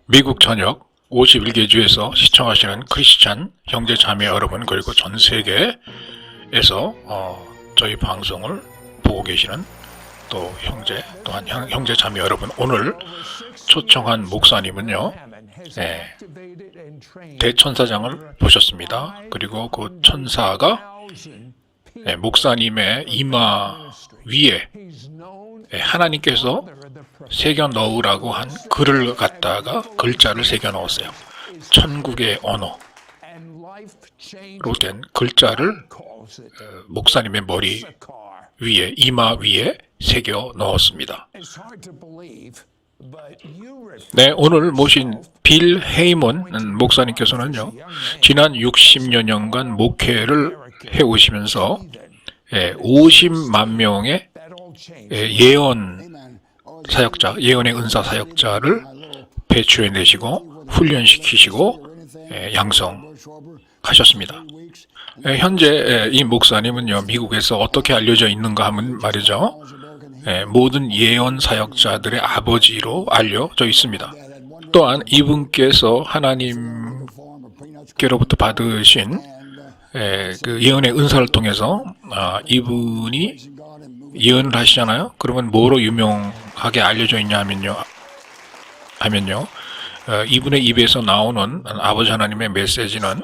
미국 전역 51개 주에서 시청하시는 크리스찬 형제 자매 여러분, 그리고 전 세계에서 저희 방송을 보고 계시는 또 또한 형제 자매 여러분, 오늘 초청한 목사님은요, 대천사장을 보셨습니다. 그리고 그 천사가 목사님의 이마 위에 하나님께서 새겨 넣으라고 한 글을 갖다가 글자를 새겨 넣었어요. 천국의 언어로 된 글자를 목사님의 머리 위에, 이마 위에 새겨 넣었습니다. 네, 오늘 모신 빌 헤이먼 목사님께서는요, 지난 60여 년간 목회를 해오시면서 50만 명의 예언 사역자, 예언의 은사 사역자를 배출해내시고 훈련시키시고 양성하셨습니다. 현재 이 목사님은요, 미국에서 어떻게 알려져 있는가 하면 말이죠, 모든 예언 사역자들의 아버지로 알려져 있습니다. 또한 이분께서 하나님께로부터 받으신 그 예언의 은사를 통해서 이분이 예언을 하시잖아요. 그러면 뭐로 유명하게 알려져 있냐 하면요, 이분의 입에서 나오는 아버지 하나님의 메시지는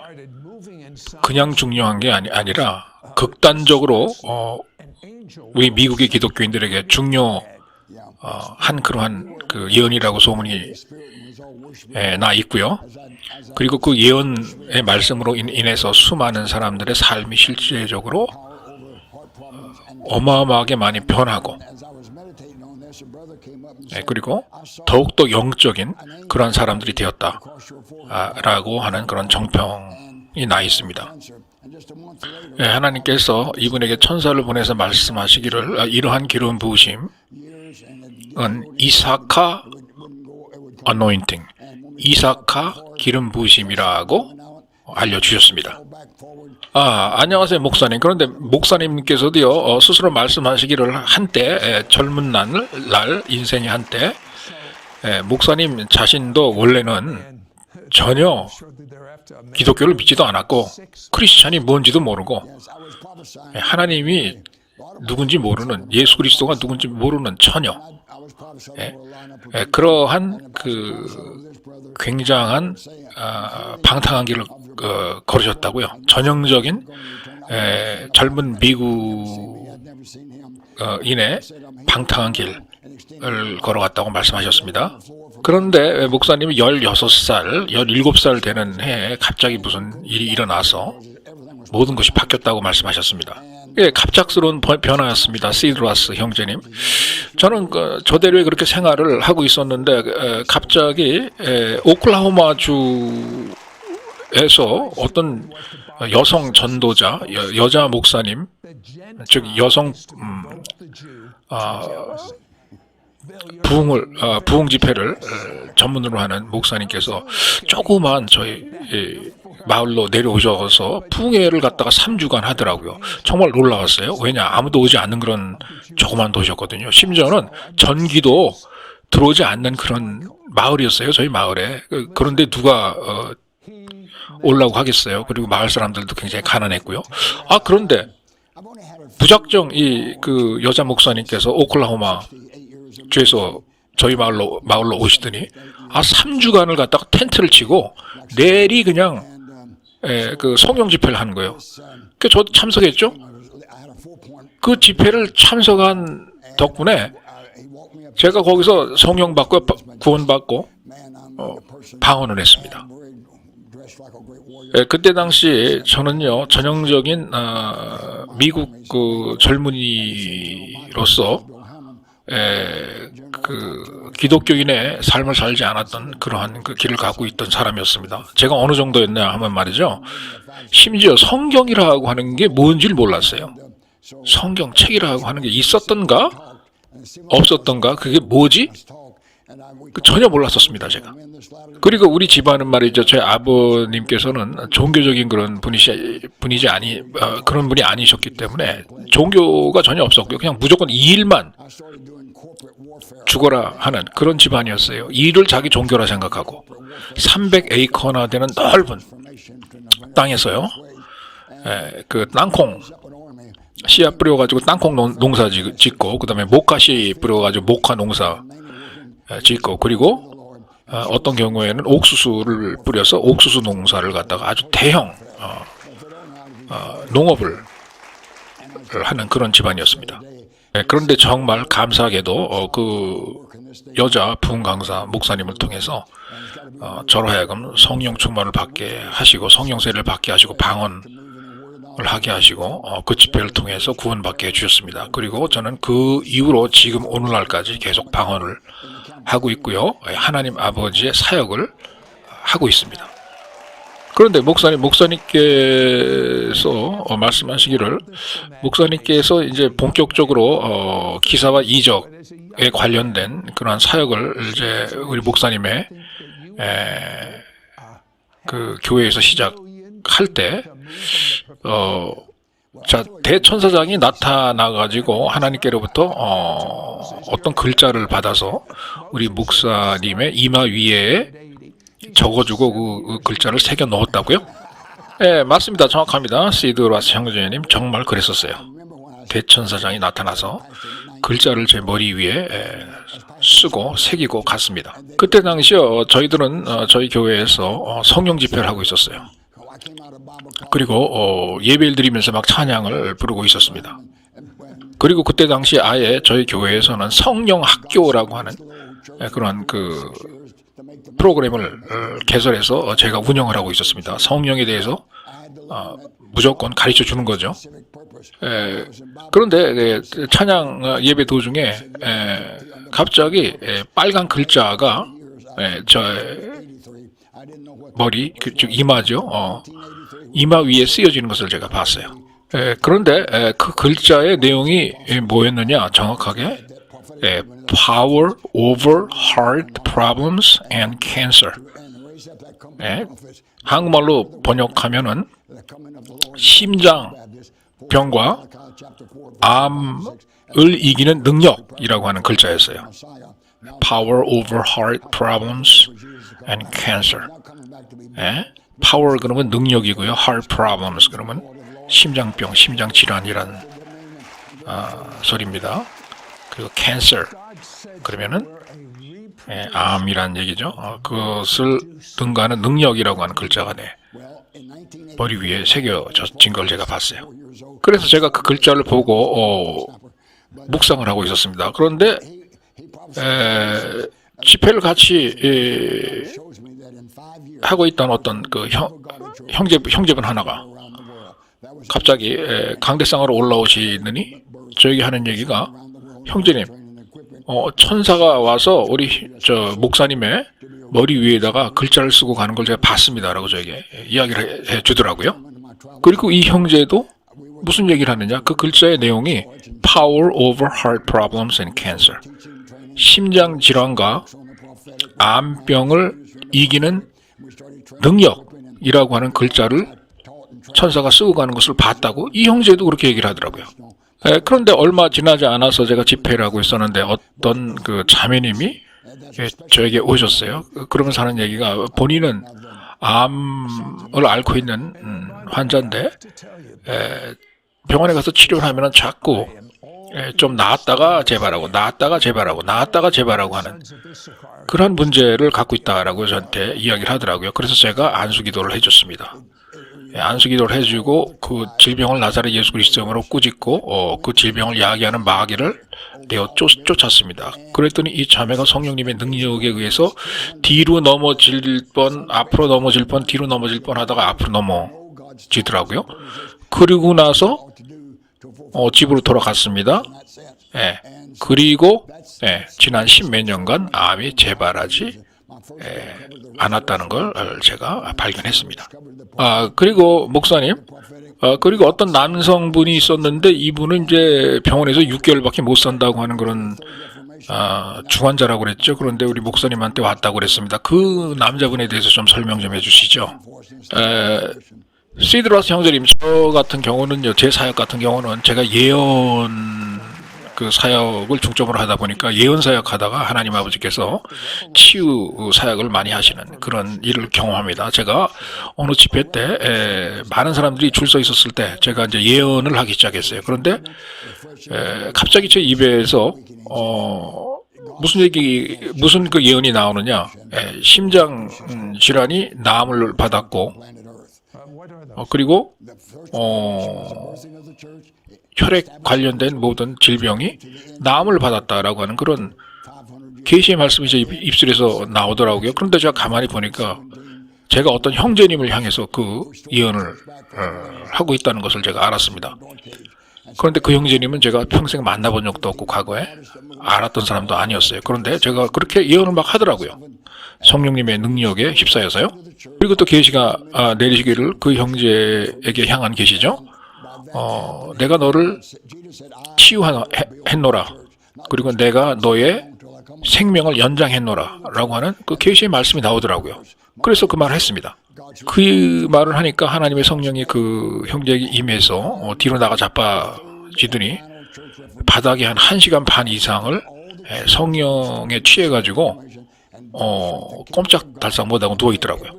그냥 중요한 게 아니라 극단적으로 우리 미국의 기독교인들에게 중요한 그러한 그 예언이라고 소문이 나 있고요. 그리고 그 예언의 말씀으로 인해서 수많은 사람들의 삶이 실제적으로 어마어마하게 많이 변하고, 그리고 더욱더 영적인 그런 사람들이 되었다라고 하는 그런 정평이 나 있습니다. 하나님께서 이분에게 천사를 보내서 말씀하시기를, 이러한 기름 부으심은 이사카 어노인팅, 이사카 기름 부으심이라고 알려주셨습니다. 안녕하세요, 목사님. 그런데 목사님께서도요, 스스로 말씀하시기를 한때, 젊은 날 인생의 한때, 목사님 자신도 원래는 전혀 기독교를 믿지도 않았고 크리스찬이 뭔지도 모르고 하나님이 누군지 모르는, 예수 그리스도가 누군지 모르는 처녀, 그러한 그 굉장한 방탕한 길을 걸으셨다고요. 전형적인 젊은 미국인의 방탕한 길을 걸어갔다고 말씀하셨습니다. 그런데 목사님이 16살, 17살 되는 해에 갑자기 무슨 일이 일어나서 모든 것이 바뀌었다고 말씀하셨습니다. 갑작스러운 변화였습니다. 시드라스 형제님. 저는 저대로에 그렇게 생활을 하고 있었는데 갑자기 오클라호마 주에서 어떤 여성 전도자, 여자 목사님, 즉 여성 부흥 집회를 전문으로 하는 목사님께서 조그만 저희 마을로 내려오셔서 부흥회를 갖다가 3주간 하더라고요. 정말 놀라웠어요. 왜냐, 아무도 오지 않는 그런 조그만 도시였거든요. 심지어는 전기도 들어오지 않는 그런 마을이었어요, 저희 마을에. 그런데 누가 오려고 하겠어요. 그리고 마을 사람들도 굉장히 가난했고요. 그런데 무작정 그 여자 목사님께서 오클라호마 주에서 저희 마을로 오시더니 3주간을 갖다가 텐트를 치고 내리 그냥 그 성령 집회를 하는 거예요. 그 저도 참석했죠. 그 집회를 참석한 덕분에 제가 거기서 성령 받고 구원받고 방언을 했습니다. 그때 당시 저는요, 전형적인 미국 그 젊은이로서 그 기독교인의 삶을 살지 않았던 그러한 그 길을 가고 있던 사람이었습니다. 제가 어느 정도였냐 하면 말이죠, 심지어 성경이라고 하는 게 뭔지를 몰랐어요. 성경책이라고 하는 게 있었던가 없었던가, 그게 뭐지? 전혀 몰랐었습니다, 제가. 그리고 우리 집안은 말이죠, 제 아버님께서는 종교적인 그런 그런 분이 아니셨기 때문에 종교가 전혀 없었고요. 그냥 무조건 이 일만 죽어라 하는 그런 집안이었어요. 이를 자기 종교라 생각하고 300에이커나 되는 넓은 땅에서요. 그 땅콩 씨앗 뿌려가지고 땅콩 농사 짓고, 그 다음에 모카씨 뿌려가지고 모카 농사 짓고, 그리고 어떤 경우에는 옥수수를 뿌려서 옥수수 농사를 갖다가 아주 대형 농업을 하는 그런 집안이었습니다. 그런데 정말 감사하게도 그 여자 부흥 강사 목사님을 통해서 저로 하여금 성령 충만을 받게 하시고 성령 세례를 받게 하시고 방언을 하게 하시고 그 집회를 통해서 구원받게 해주셨습니다. 그리고 저는 그 이후로 지금 오늘날까지 계속 방언을 하고 있고요. 하나님 아버지의 사역을 하고 있습니다. 그런데 목사님께서 말씀하시기를, 목사님께서 이제 본격적으로 기사와 이적에 관련된 그러한 사역을 이제 우리 목사님의 그 교회에서 시작할 때 자, 대천사장이 나타나가지고 하나님께로부터 어떤 글자를 받아서 우리 목사님의 이마 위에 적어주고 그 글자를 새겨 넣었다고요? 네, 맞습니다. 정확합니다. 시드라스 형제님 정말 그랬었어요. 대천사장이 나타나서 글자를 제 머리 위에 쓰고 새기고 갔습니다. 그때 당시요, 저희들은 저희 교회에서 성령 집회를 하고 있었어요. 그리고 예배를 드리면서 막 찬양을 부르고 있었습니다. 그리고 그때 당시 아예 저희 교회에서는 성령 학교라고 하는 그런 그 프로그램을 개설해서 제가 운영을 하고 있었습니다. 성령에 대해서 무조건 가르쳐 주는 거죠. 그런데 찬양 예배 도중에 갑자기 빨간 글자가 저 머리, 즉 이마죠. 이마 위에 쓰여지는 것을 제가 봤어요. 그런데 그 글자의 내용이 뭐였느냐, 정확하게 Power over heart problems and cancer. 한국말로 번역하면은 심장병과 암을 이기는 능력이라고 하는 글자였어요. Power over heart problems and cancer. Power 그러면 능력이고요. Heart problems 그러면 심장병, 심장질환이란 소리입니다. 그리고 cancer 그러면은 암이란 얘기죠. 그것을 능가하는 능력이라고 하는 글자가 머리 위에 새겨진 걸 제가 봤어요. 그래서 제가 그 글자를 보고 묵상을 하고 있었습니다. 그런데 집회를 같이 하고 있던 어떤 그 형제분 하나가 갑자기 강대상으로 올라오시더니 저에게 하는 얘기가, 형제님, 천사가 와서 우리 저 목사님의 머리 위에다가 글자를 쓰고 가는 걸 제가 봤습니다라고 저에게 이야기를 해 주더라고요. 그리고 이 형제도 무슨 얘기를 하느냐, 그 글자의 내용이 Power over heart problems and cancer, 심장 질환과 암병을 이기는 능력이라고 하는 글자를 천사가 쓰고 가는 것을 봤다고 이 형제도 그렇게 얘기를 하더라고요. 그런데 얼마 지나지 않아서 제가 집회를 하고 있었는데 어떤 그 자매님이 저에게 오셨어요. 그러면서 하는 얘기가, 본인은 암을 앓고 있는 환자인데 병원에 가서 치료를 하면 자꾸 좀 나았다가 재발하고 하는 그런 문제를 갖고 있다라고 저한테 이야기를 하더라고요. 그래서 제가 안수기도를 해줬습니다. 안수기도를 해주고 그 질병을 나사렛 예수 그리스도 이름으로 꾸짖고 그 질병을 야기하는 마귀를 내어 쫓았습니다. 그랬더니 이 자매가 성령님의 능력에 의해서 뒤로 넘어질 뻔, 앞으로 넘어질 뻔, 뒤로 넘어질 뻔 하다가 앞으로 넘어지더라고요. 그리고 나서 집으로 돌아갔습니다. 그리고 지난 10몇 년간 암이 재발하지 않았다는 걸 제가 발견했습니다. 그리고 목사님, 그리고 어떤 남성분이 있었는데 이분은 이제 병원에서 6개월밖에 못 산다고 하는 그런 중환자라고 그랬죠. 그런데 우리 목사님한테 왔다고 그랬습니다. 그 남자분에 대해서 좀 설명 좀 해주시죠. 시드라스 형제님, 저 같은 경우는요, 제 사역 같은 경우는 제가 예언하는 그 사역을 중점으로 하다 보니까 예언 사역 하다가 하나님 아버지께서 치유 사역을 많이 하시는 그런 일을 경험합니다. 제가 어느 집회 때 많은 사람들이 줄 서 있었을 때 제가 이제 예언을 하기 시작했어요. 그런데 갑자기 제 입에서 무슨 그 예언이 나오느냐? 심장 질환이 나음을 받았고, 그리고 혈액 관련된 모든 질병이 나음을 받았다라고 하는 그런 계시의 말씀이 제 입술에서 나오더라고요. 그런데 제가 가만히 보니까 제가 어떤 형제님을 향해서 그 예언을 하고 있다는 것을 제가 알았습니다. 그런데 그 형제님은 제가 평생 만나본 적도 없고 과거에 알았던 사람도 아니었어요. 그런데 제가 그렇게 예언을 막 하더라고요. 성령님의 능력에 휩싸여서요. 그리고 또 계시가 내리시기를 그 형제에게 향한 계시죠. 내가 너를 치유했노라. 그리고 내가 너의 생명을 연장했노라 라고 하는 그 계시의 말씀이 나오더라고요. 그래서 그 말을 했습니다. 그 말을 하니까 하나님의 성령이 그 형제에게 임해서 뒤로 나가 자빠지더니 바닥에 한 1시간 반 이상을 성령에 취해가지고 꼼짝달싹 못하고 누워있더라고요.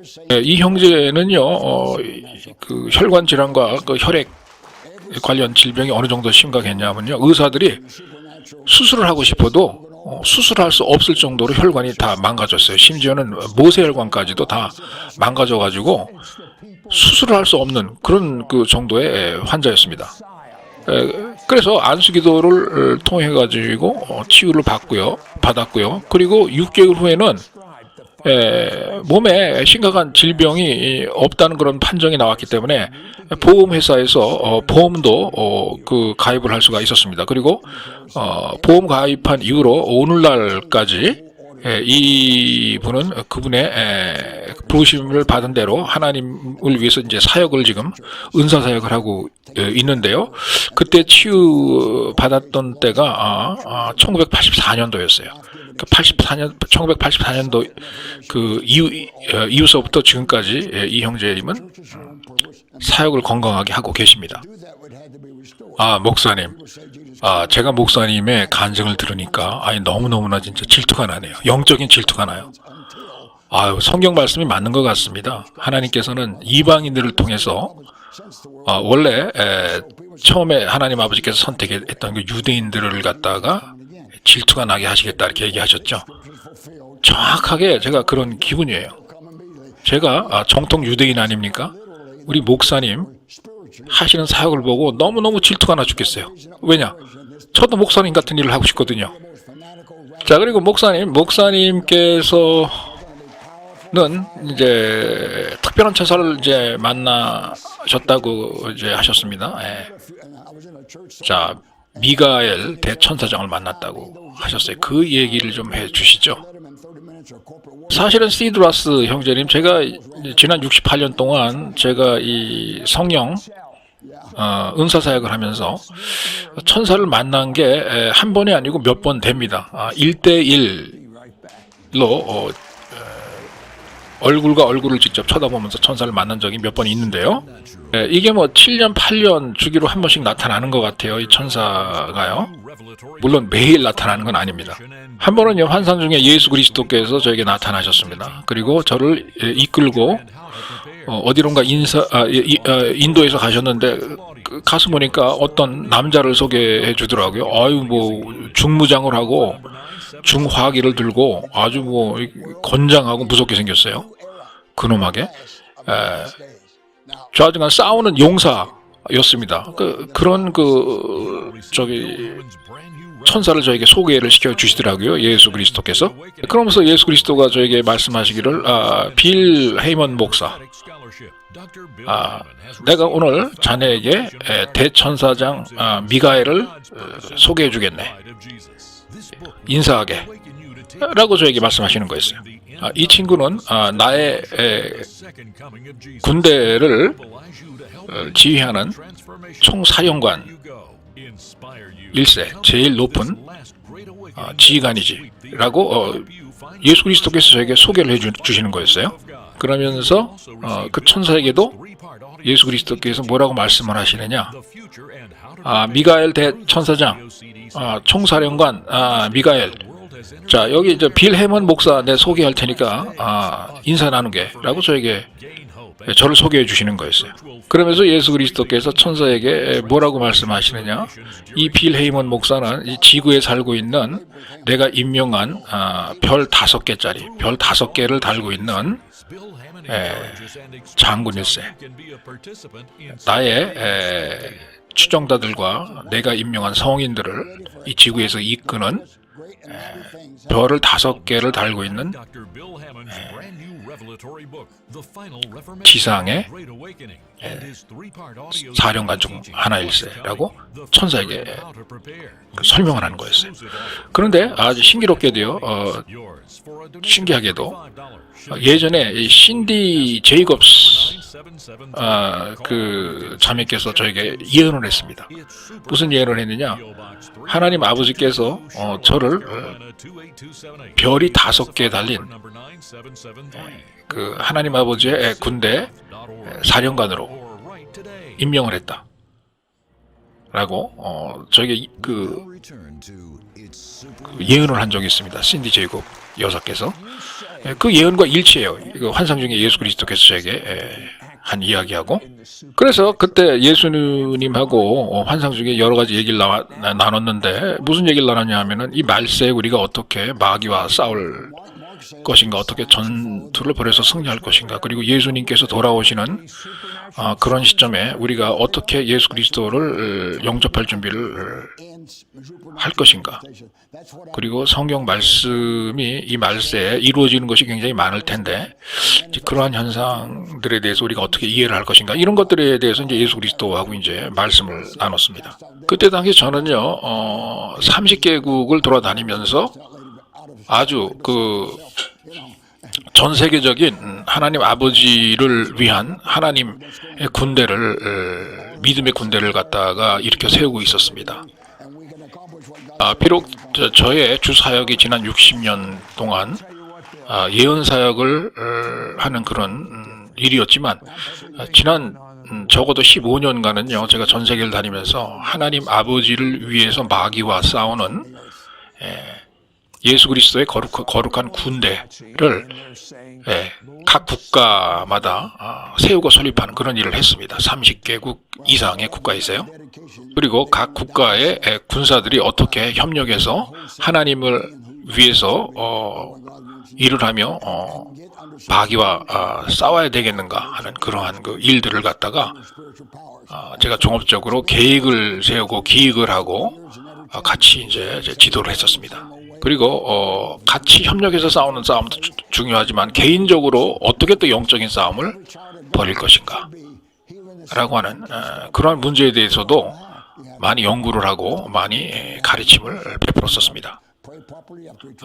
이 형제는요, 그 혈관 질환과 그 혈액 관련 질병이 어느 정도 심각했냐면요, 의사들이 수술을 하고 싶어도 수술할 수 없을 정도로 혈관이 다 망가졌어요. 심지어는 모세혈관까지도 다 망가져가지고 수술을 할 수 없는 그런 그 정도의 환자였습니다. 그래서 안수기도를 통해가지고 치유를 받았고요. 그리고 6개월 후에는 몸에 심각한 질병이 없다는 그런 판정이 나왔기 때문에 보험회사에서 보험도 그 가입을 할 수가 있었습니다. 그리고 보험 가입한 이후로 오늘날까지 이분은 그분의 부르심을 받은 대로 하나님을 위해서 이제 사역을 지금 은사 사역을 하고 있는데요. 그때 치유 받았던 때가 1984년도였어요. 1984년도 그 이후서부터 지금까지 이 형제님은 사역을 건강하게 하고 계십니다. 목사님. 제가 목사님의 간증을 들으니까 너무너무나 진짜 질투가 나네요. 영적인 질투가 나요. 성경 말씀이 맞는 것 같습니다. 하나님께서는 이방인들을 통해서 원래 처음에 하나님 아버지께서 선택했던 그 유대인들을 갖다가 질투가 나게 하시겠다 이렇게 얘기하셨죠. 정확하게 제가 그런 기분이에요. 제가 정통 유대인 아닙니까? 우리 목사님 하시는 사역을 보고 너무너무 질투가 나 죽겠어요. 왜냐? 저도 목사님 같은 일을 하고 싶거든요. 자, 그리고 목사님께서는 이제 특별한 천사를 이제 만나셨다고 이제 하셨습니다. 자, 미가엘 대천사장을 만났다고 하셨어요. 그 얘기를 좀 해주시죠. 사실은 시드라스 형제님, 제가 지난 68년 동안 제가 이 성령 은사 사역을 하면서 천사를 만난 게 한 번이 아니고 몇 번 됩니다. 1대1로 얼굴과 얼굴을 직접 쳐다보면서 천사를 만난 적이 몇 번 있는데요. 이게 뭐 7년, 8년 주기로 한 번씩 나타나는 것 같아요. 이 천사가요. 물론 매일 나타나는 건 아닙니다. 한 번은요, 환상 중에 예수 그리스도께서 저에게 나타나셨습니다. 그리고 저를 이끌고 어디론가 인도에서 가셨는데 가서 보니까 어떤 남자를 소개해 주더라고요. 중무장을 하고 중화기를 들고 아주 뭐 건장하고 무섭게 생겼어요. 근엄하게. 좌중간 싸우는 용사였습니다. 그런 천사를 저에게 소개를 시켜 주시더라고요. 예수 그리스도께서. 그러면서 예수 그리스도가 저에게 말씀하시기를 빌 헤이먼 목사, 내가 오늘 자네에게 대천사장 미가엘을 소개해 주겠네. 인사하게 라고 저에게 말씀하시는 거였어요. 이 친구는 나의 군대를 지휘하는 총사령관 1세 제일 높은 지휘관이지 라고 예수 그리스도께서 저에게 소개를 해주시는 거였어요. 그러면서 그 천사에게도 예수 그리스도께서 뭐라고 말씀을 하시느냐, 미가엘 대천사장, 총사령관 미가엘. 자, 여기 이제 빌 해먼 목사 내 소개할 테니까 인사 나누게라고 저에게 저를 소개해 주시는 거였어요. 그러면서 예수 그리스도께서 천사에게 뭐라고 말씀하시느냐? 이 빌 헤이먼 목사는 이 지구에 살고 있는 내가 임명한 별 5개짜리 별 5개를 달고 있는 장군일세. 나의 추종자들과 내가 임명한 성인들을 이 지구에서 이끄는 별을 5개를 달고 있는 지상의 사령관 중 하나일세라고 천사에게 설명을 하는 거였어요. 그런데 아주 신기롭게도요, 신기하게도 예전에 신디 제이콥스 그 자매께서 저에게 예언을 했습니다. 무슨 예언을 했느냐? 하나님 아버지께서 저를 별이 5개 달린 그 하나님 아버지의 군대 사령관으로 임명을 했다. 라고 저에게 그 예언을 한 적이 있습니다. 신디 제이콥 여사께서. 그 예언과 일치해요. 그 환상 중에 예수 그리스도께서 저에게 한 이야기하고. 그래서 그때 예수님하고 환상 중에 여러 가지 얘기를 나눴는데 무슨 얘기를 나눴냐 하면은 이 말세에 우리가 어떻게 마귀와 싸울 것인가, 어떻게 전투를 벌여서 승리할 것인가, 그리고 예수님께서 돌아오시는 그런 시점에 우리가 어떻게 예수 그리스도를 영접할 준비를 할 것인가, 그리고 성경 말씀이 이 말세에 이루어지는 것이 굉장히 많을 텐데 이제 그러한 현상들에 대해서 우리가 어떻게 이해를 할 것인가, 이런 것들에 대해서 이제 예수 그리스도하고 이제 말씀을 나눴습니다. 그때 당시 저는요 30개국을 돌아다니면서 아주 전 세계적인 하나님 아버지를 위한 하나님의 군대를, 믿음의 군대를 갖다가 일으켜 세우고 있었습니다. 비록 저의 주 사역이 지난 60년 동안 예언 사역을 하는 그런 일이었지만 지난 적어도 15년간은요 제가 전 세계를 다니면서 하나님 아버지를 위해서 마귀와 싸우는 예수 그리스도의 거룩한 군대를 각 국가마다 세우고 설립하는 그런 일을 했습니다. 30개국 이상의 국가에서요. 그리고 각 국가의 군사들이 어떻게 협력해서 하나님을 위해서 일을 하며 마귀와 싸워야 되겠는가 하는 그러한 그 일들을 갖다가 제가 종합적으로 계획을 세우고 기획을 하고 같이 이제 지도를 했었습니다. 그리고 같이 협력해서 싸우는 싸움도 중요하지만 개인적으로 어떻게 또 영적인 싸움을 벌일 것인가 라고 하는 그러한 문제에 대해서도 많이 연구를 하고 많이 가르침을 베풀었었습니다.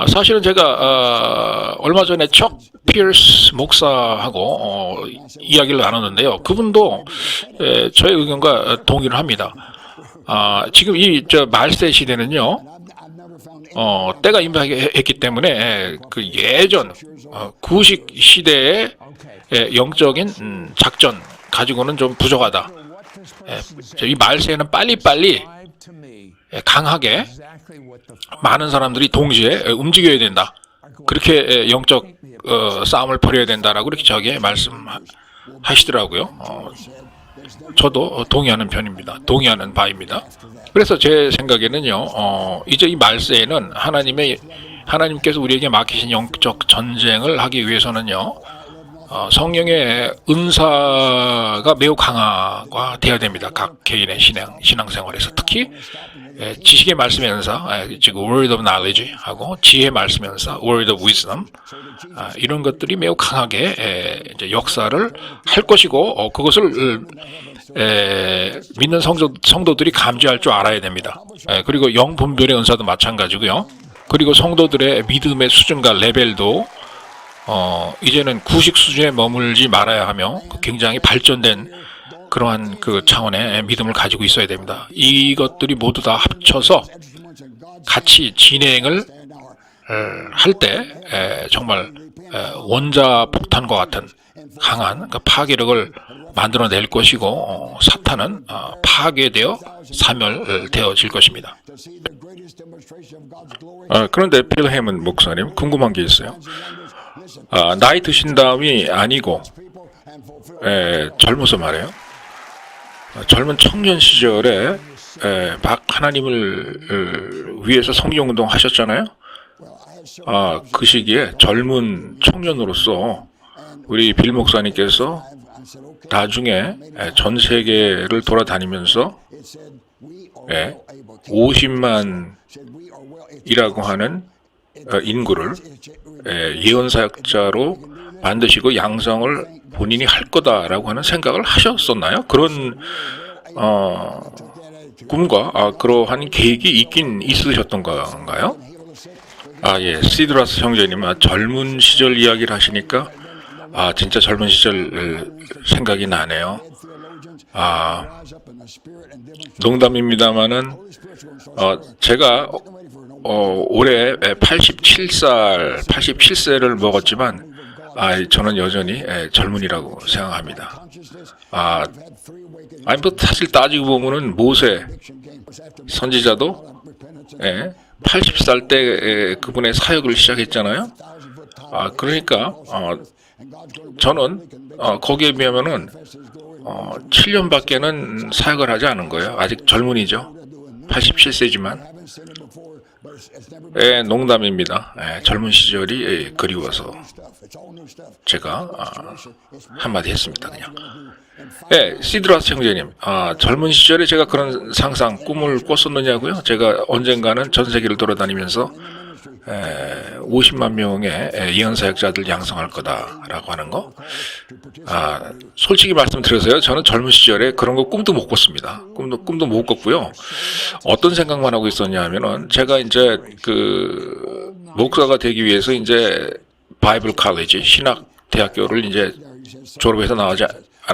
사실은 제가 얼마 전에 척 피어스 목사하고 이야기를 나눴는데요. 그분도 저의 의견과 동의를 합니다. 지금 이 말세 시대는요, 때가 임박했기 때문에 그 예전 구식 시대의 영적인 작전 가지고는 좀 부족하다. 이 말세에는 빨리빨리 강하게 많은 사람들이 동시에 움직여야 된다. 그렇게 영적 싸움을 벌여야 된다라고 그렇게 저에게 말씀하시더라고요. 저도 동의하는 편입니다. 동의하는 바입니다. 그래서 제 생각에는요, 이제 이 말세에는 하나님께서 우리에게 맡기신 영적 전쟁을 하기 위해서는요, 성령의 은사가 매우 강화가 되어야 됩니다. 각 개인의 신앙생활에서. 특히 지식의 말씀의 은사, 지금 word of knowledge 하고 지혜의 말씀의 은사, word of wisdom, 이런 것들이 매우 강하게 이제 역사를 할 것이고, 그것을 믿는 성도들이 감지할 줄 알아야 됩니다. 그리고 영분별의 은사도 마찬가지고요. 그리고 성도들의 믿음의 수준과 레벨도 이제는 구식 수준에 머물지 말아야 하며 굉장히 발전된 그러한 그 차원의 믿음을 가지고 있어야 됩니다. 이것들이 모두 다 합쳐서 같이 진행을 할 때 정말 원자 폭탄과 같은 강한 그 파괴력을 만들어낼 것이고 사탄은 파괴되어 사멸되어질 것입니다. 그런데 필 해먼 목사님 궁금한 게 있어요. 나이 드신 다음이 아니고 젊어서 말해요. 젊은 청년 시절에 하나님을 위해서 성경운동 하셨잖아요. 그 시기에 젊은 청년으로서 우리 빌 목사님께서 나중에 전 세계를 돌아다니면서 50만이라고 하는 인구를 예언사역자로 만드시고 양성을 본인이 할 거다라고 하는 생각을 하셨었나요? 그런 꿈과 그러한 계획이 있긴 있으셨던 건가요? 예, 시드라스 형제님, 젊은 시절 이야기를 하시니까 진짜 젊은 시절 생각이 나네요. 농담입니다만은 제가 올해 87세를 먹었지만 저는 여전히 젊은이라고 생각합니다. 뭐 사실 따지고 보면은 모세 선지자도 80살 때 그분의 사역을 시작했잖아요. 그러니까 저는 거기에 비하면은 7년밖에는 사역을 하지 않은 거예요. 아직 젊은이죠. 87세지만. 농담입니다. 젊은 시절이 그리워서 제가 한마디 했습니다. 그냥. 시드라스 형제님, 젊은 시절에 제가 그런 상상, 꿈을 꿨었느냐고요? 제가 언젠가는 전 세계를 돌아다니면서 50만 명의 예언사역자들 양성할 거다라고 하는 거. 솔직히 말씀드려서요, 저는 젊은 시절에 그런 거 꿈도 못 꿨습니다. 꿈도 못 꿨고요. 어떤 생각만 하고 있었냐 하면은, 제가 이제 목사가 되기 위해서 이제 바이블 칼리지, 신학 대학교를 이제 졸업해서 나오지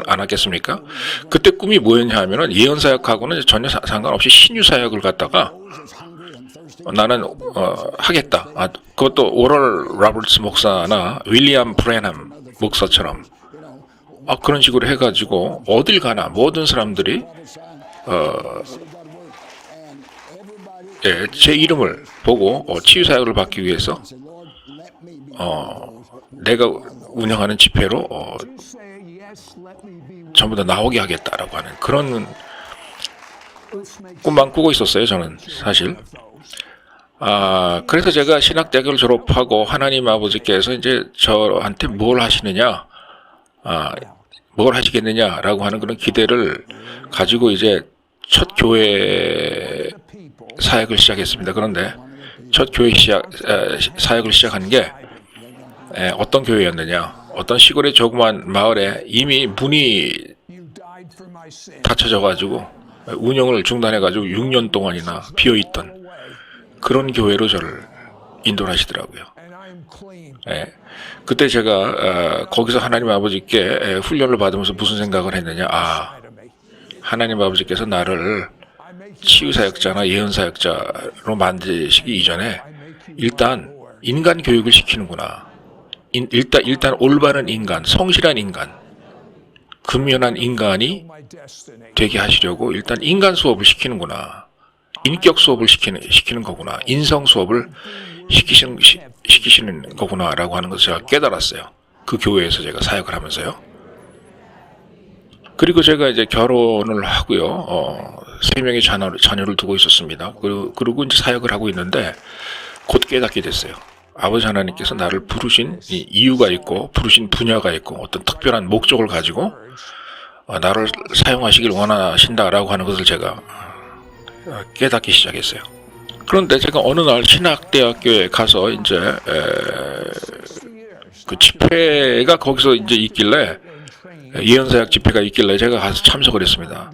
않았겠습니까? 그때 꿈이 뭐였냐 하면은, 예언사역하고는 전혀 상관없이 신유사역을 갖다가 나는 하겠다. 그것도 오럴 로버츠 목사나 윌리엄 브레넘 목사처럼 그런 식으로 해가지고 어딜 가나 모든 사람들이 제 이름을 보고 치유사역을 받기 위해서 내가 운영하는 집회로 전부 다 나오게 하겠다라고 하는 그런 꿈만 꾸고 있었어요. 저는 사실. 그래서 제가 신학대학을 졸업하고 하나님 아버지께서 이제 저한테 뭘 하시느냐, 뭘 하시겠느냐라고 하는 그런 기대를 가지고 이제 첫 교회 사역을 시작했습니다. 그런데 첫 교회 사역을 시작한 게 어떤 교회였느냐, 어떤 시골의 조그만 마을에 이미 문이 닫혀져가지고 운영을 중단해가지고 6년 동안이나 비어있던 그런 교회로 저를 인도를 하시더라고요. 그때 제가 거기서 하나님 아버지께 훈련을 받으면서 무슨 생각을 했느냐. 하나님 아버지께서 나를 치유사역자나 예언사역자로 만드시기 이전에 일단 인간 교육을 시키는구나. 일단 올바른 인간, 성실한 인간, 근면한 인간이 되게 하시려고 일단 인간 수업을 시키는구나. 인격 수업을 시키는 거구나. 인성 수업을 시키시는 거구나라고 하는 것을 제가 깨달았어요. 그 교회에서 제가 사역을 하면서요. 그리고 제가 이제 결혼을 하고요. 3명의 자녀를 두고 있었습니다. 그리고 이제 사역을 하고 있는데 곧 깨닫게 됐어요. 아버지 하나님께서 나를 부르신 이유가 있고 부르신 분야가 있고 어떤 특별한 목적을 가지고 나를 사용하시길 원하신다라고 하는 것을 제가 깨닫기 시작했어요. 그런데 제가 어느 날 신학대학교에 가서 이제 그 집회가 거기서 이제 있길래 예언사역 집회가 있길래 제가 가서 참석을 했습니다.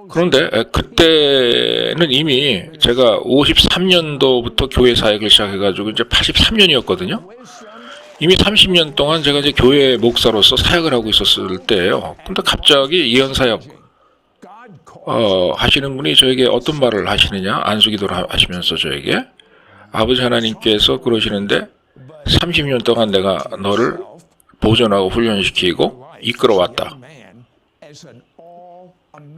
그런데 그때는 이미 제가 53년도부터 교회 사역을 시작해가지고 이제 83년이었거든요. 이미 30년 동안 제가 이제 교회 목사로서 사역을 하고 있었을 때예요. 근데 갑자기 예언사역 하시는 분이 저에게 어떤 말을 하시느냐, 안수기도를 하시면서 저에게 아버지 하나님께서 그러시는데 30년 동안 내가 너를 보존하고 훈련시키고 이끌어왔다.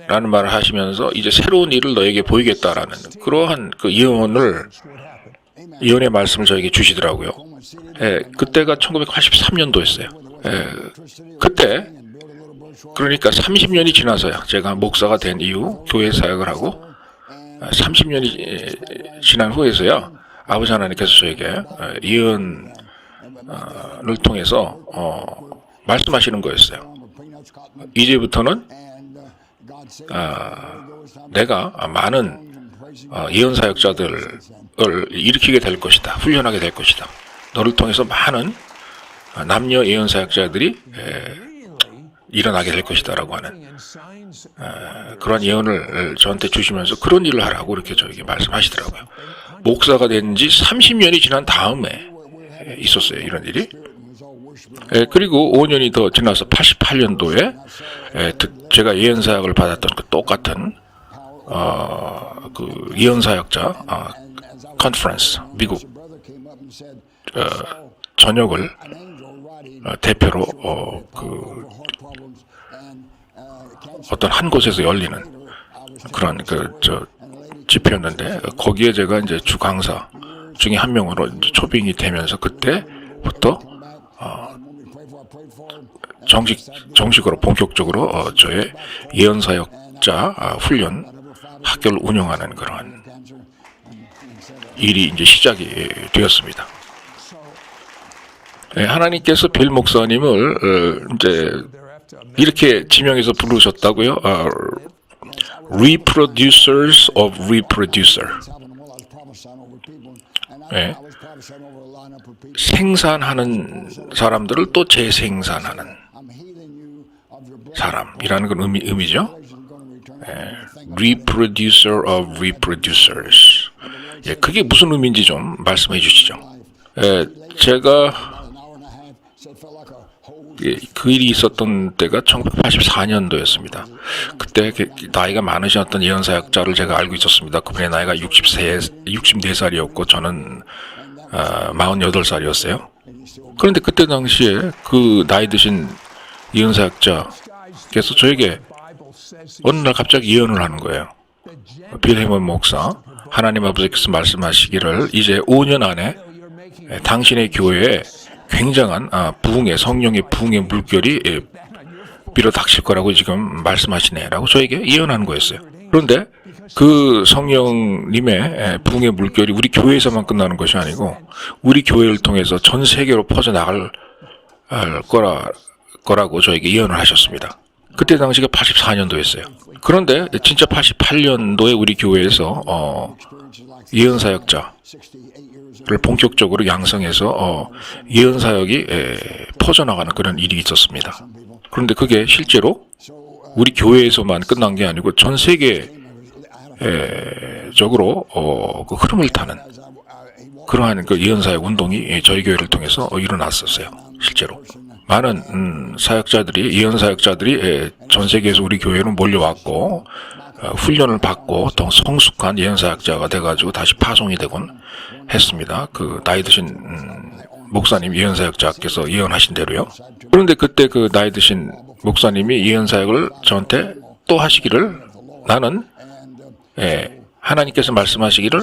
라는 말을 하시면서 이제 새로운 일을 너에게 보이겠다라는 그러한 그 예언의 말씀을 저에게 주시더라고요. 그때가 1983년도였어요. 그때 그러니까 30년이 지나서야 제가 목사가 된 이후 교회 사역을 하고 30년이 지난 후에서야 아버지 하나님께서 저에게 예언을 통해서 말씀하시는 거였어요. 이제부터는 내가 많은 예언 사역자들을 일으키게 될 것이다. 훈련하게 될 것이다. 너를 통해서 많은 남녀 예언 사역자들이 일어나게 될 것이다 라고 하는 그런 예언을 저한테 주시면서 그런 일을 하라고 이렇게 저에게 말씀하시더라고요. 목사가 된 지 30년이 지난 다음에 있었어요. 이런 일이. 그리고 5년이 더 지나서 88년도에 제가 예언 사역을 받았던 그 똑같은 그 예언 사역자 컨퍼런스 미국 전역을 대표로 그 어떤 한 곳에서 열리는 그런 집회였는데 거기에 제가 이제 주 강사 중에 한 명으로 이제 초빙이 되면서 그때부터 정식으로 본격적으로 저의 예언 사역자 훈련 학교를 운영하는 그런 일이 이제 시작이 되었습니다. 하나님께서 빌 목사님을 이제 이렇게 지명해서 부르셨다고요. Reproducers of Reproducer. 생산하는 사람들을 또 재생산하는 사람이라는 건 의미죠. Reproducer of Reproducers. 그게 무슨 의미인지 좀 말씀해 주시죠. 제가 그 일이 있었던 때가 1984년도였습니다. 그때 나이가 많으셨던 예언사역자를 제가 알고 있었습니다. 그분의 나이가 64살이었고 저는 48살이었어요. 그런데 그때 당시에 그 나이 드신 예언사역자께서 저에게 어느 날 갑자기 예언을 하는 거예요. 빌 해먼 목사, 하나님 아버지께서 말씀하시기를 이제 5년 안에 당신의 교회에 굉장한 성령의 부흥의 물결이 밀어닥칠 거라고 지금 말씀하시네라고 저에게 예언하는 거였어요. 그런데 그 성령님의 부흥의 물결이 우리 교회에서만 끝나는 것이 아니고 우리 교회를 통해서 전 세계로 퍼져나갈 거라고 저에게 예언을 하셨습니다. 그때 당시가 84년도였어요. 그런데 진짜 88년도에 우리 교회에서 예언 사역자를 본격적으로 양성해서 예언 사역이 퍼져나가는 그런 일이 있었습니다. 그런데 그게 실제로 우리 교회에서만 끝난 게 아니고 전 세계적으로 그 흐름을 타는 그러한 그 예언 사역 운동이 저희 교회를 통해서 일어났었어요. 실제로 많은 사역자들이 예언 사역자들이 전 세계에서 우리 교회로 몰려왔고 훈련을 받고 더 성숙한 예언 사역자가 돼가지고 다시 파송이 되곤 했습니다. 그 나이 드신 목사님 예언 사역자께서 예언하신 대로요. 그런데 그때 그 나이 드신 목사님이 예언 사역을 저한테 또 하시기를 나는 하나님께서 말씀하시기를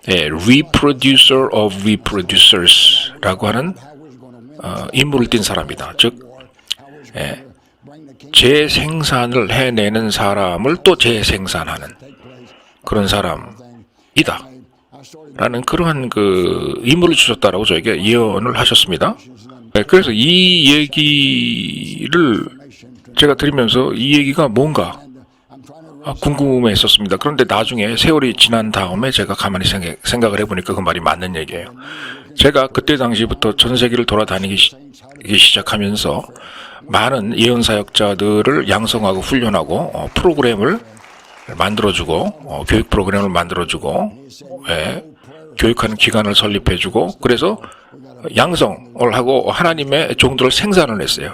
Reproducer of Reproducers라고 하는 임무를 띈 사람이다. 즉 재생산을 해내는 사람을 또 재생산하는 그런 사람이다. 라는 그러한 그 임무를 주셨다라고 저에게 예언을 하셨습니다. 그래서 이 얘기를 제가 들으면서 이 얘기가 뭔가 궁금했었습니다. 그런데 나중에 세월이 지난 다음에 제가 가만히 생각을 해보니까 그 말이 맞는 얘기예요. 제가 그때 당시부터 전 세계를 돌아다니기 시작하면서 많은 예언 사역자들을 양성하고 훈련하고 프로그램을 만들어주고 교육 프로그램을 만들어주고 교육하는 기관을 설립해주고 그래서 양성을 하고 하나님의 종들을 생산을 했어요.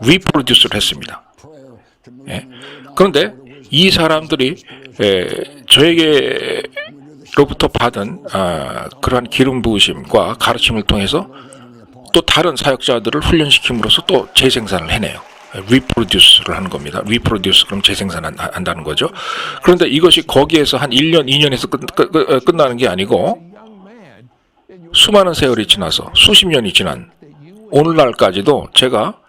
리프로듀스를 했습니다. 그런데 이 사람들이 저에게로부터 받은 그러한 기름 부으심과 가르침을 통해서 또 다른 사역자들을 훈련시킴으로써 또 재생산을 해내요. reproduce를 하는 겁니다. reproduce 그럼 재생산한다는 거죠. 그런데 이것이 거기에서 한 1년, 2년에서 끝나는 게 아니고 수많은 세월이 지나서 수십 년이 지난 오늘날까지도 제가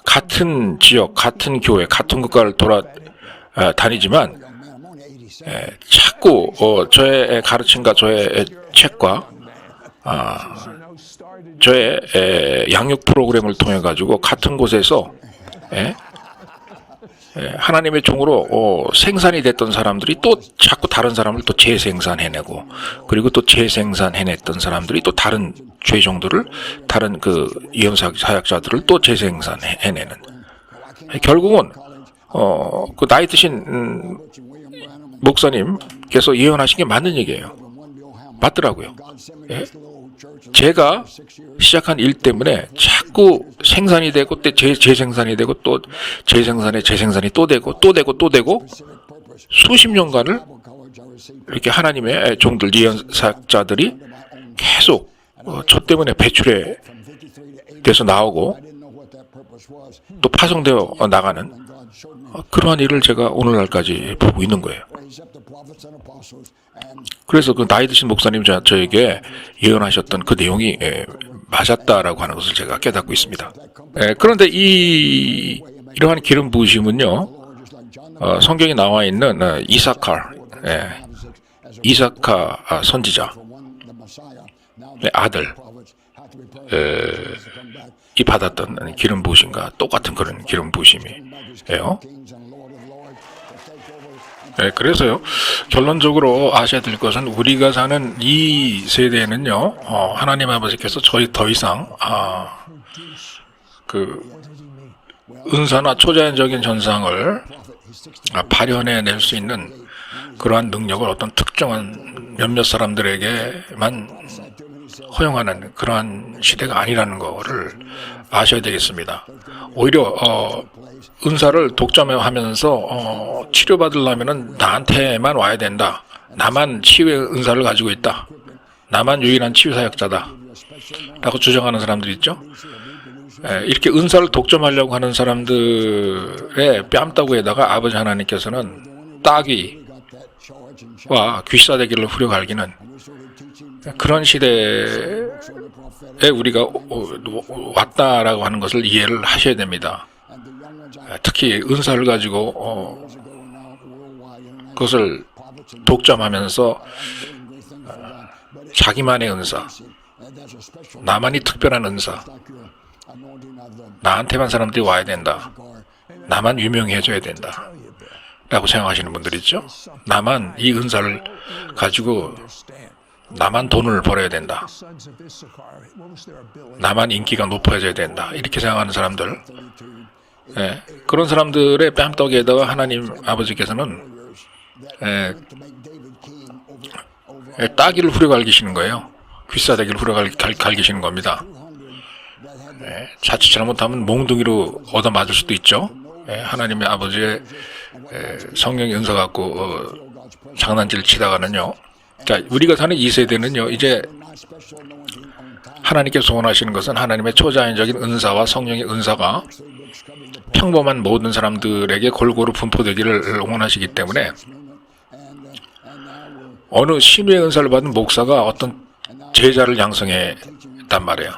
같은 지역, 같은 교회, 같은 국가를 다니지만 자꾸 저의 가르침과 저의 책과 저의 양육 프로그램을 통해 가지고 같은 곳에서 하나님의 종으로 생산이 됐던 사람들이 또 자꾸 다른 사람을 또 재생산해내고, 그리고 또 재생산해냈던 사람들이 또 다른 죄종들을, 다른 그 예언사역자들을 또 재생산해내는, 결국은 그 나이 드신 목사님께서 예언하신 게 맞는 얘기예요. 맞더라고요. 제가 시작한 일 때문에 자꾸 생산이 되고 또 재생산이 되고 또 재생산이 또 되고 수십 년간을 이렇게 하나님의 종들, 예언사역자들이 계속 저 때문에 배출해 돼서 나오고 또 파송되어 나가는 그러한 일을 제가 오늘날까지 보고 있는 거예요. 그래서 그 나이 드신 목사님 저에게 예언하셨던 그 내용이 맞았다라고 하는 것을 제가 깨닫고 있습니다. 그런데 이러한 기름 부으심은요, 성경에 나와 있는 이사카 선지자 아들 이 받았던 기름 부으심과 똑같은 그런 기름 부으심이에요. 그래서요, 결론적으로 아셔야 될 것은 우리가 사는 이 세대는요, 하나님 아버지께서 저희 더 이상 그 은사나 초자연적인 전상을 발현해낼 수 있는 그러한 능력을 어떤 특정한 몇몇 사람들에게만 허용하는 그러한 시대가 아니라는 거를 아셔야 되겠습니다. 오히려 은사를 독점하면서 치료받으려면은 나한테만 와야 된다. 나만 치유의 은사를 가지고 있다. 나만 유일한 치유사역자다. 라고 주장하는 사람들이 있죠. 이렇게 은사를 독점하려고 하는 사람들의 뺨따구에다가 아버지 하나님께서는 따귀와 귀싸대기를 후려갈기는 그런 시대에 우리가 왔다라고 하는 것을 이해를 하셔야 됩니다. 특히 은사를 가지고 그것을 독점하면서 자기만의 은사, 나만이 특별한 은사, 나한테만 사람들이 와야 된다, 나만 유명해져야 된다 라고 생각하시는 분들이 있죠. 나만 이 은사를 가지고 나만 돈을 벌어야 된다, 나만 인기가 높아져야 된다, 이렇게 생각하는 사람들, 그런 사람들의 뺨떡에다가 하나님 아버지께서는 따귀를 후려갈기시는 거예요. 귀싸대기를 후려갈기시는 겁니다. 자칫 잘못하면 몽둥이로 얻어맞을 수도 있죠. 하나님의 아버지의 성령의 은사 갖고 장난질 치다가는요. 자, 우리가 사는 이 세대는요, 이제 하나님께서 소원하시는 것은 하나님의 초자연적인 은사와 성령의 은사가 평범한 모든 사람들에게 골고루 분포되기를 원하시기 때문에 어느 신유의 은사를 받은 목사가 어떤 제자를 양성했단 말이에요.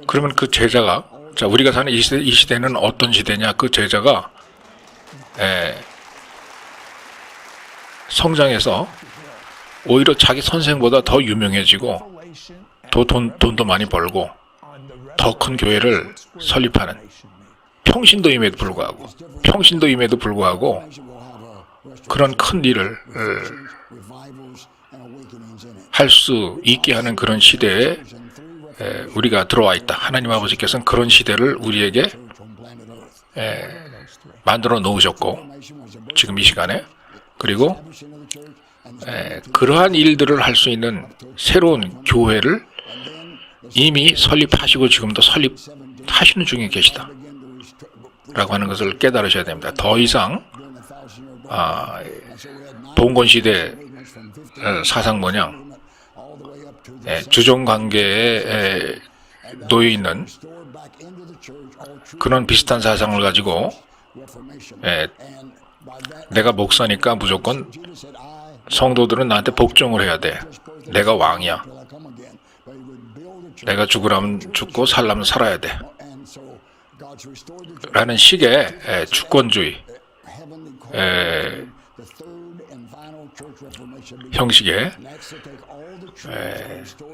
그러면 그 제자가, 자, 우리가 사는 이 시대는 어떤 시대냐? 그 제자가 성장해서 오히려 자기 선생보다 더 유명해지고 돈도 많이 벌고 더 큰 교회를 설립하는, 평신도임에도 불구하고 그런 큰 일을 할 수 있게 하는 그런 시대에 우리가 들어와 있다. 하나님 아버지께서는 그런 시대를 우리에게 만들어 놓으셨고, 지금 이 시간에, 그리고 그러한 일들을 할 수 있는 새로운 교회를 이미 설립하시고 지금도 설립하시는 중에 계시다 라고 하는 것을 깨달으셔야 됩니다. 더 이상 봉건시대 사상 모양 주종관계의 놓여 있는 그런 비슷한 사상을 가지고 내가 목사니까 무조건 성도들은 나한테 복종을 해야 돼. 내가 왕이야. 내가 죽으라면 죽고 살라면 살아야 돼. 라는 식의 주권주의 형식의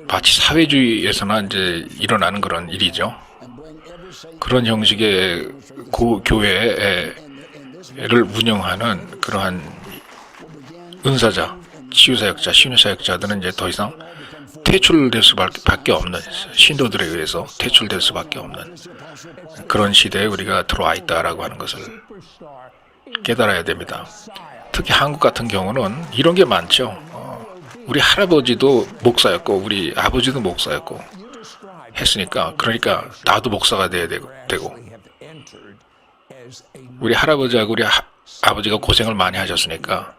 마치 사회주의에서나 이제 일어나는 그런 일이죠. 그런 형식의 교회를 운영하는 그러한 은사자, 치유사역자, 신유사역자들은 이제 더 이상 퇴출될 수밖에 없는, 신도들에 의해서 퇴출될 수밖에 없는 그런 시대에 우리가 들어와 있다라고 하는 것을 깨달아야 됩니다. 특히 한국 같은 경우는 이런 게 많죠. 우리 할아버지도 목사였고 우리 아버지도 목사였고 했으니까, 그러니까 나도 목사가 돼야 되고 우리 할아버지하고 우리 아버지가 고생을 많이 하셨으니까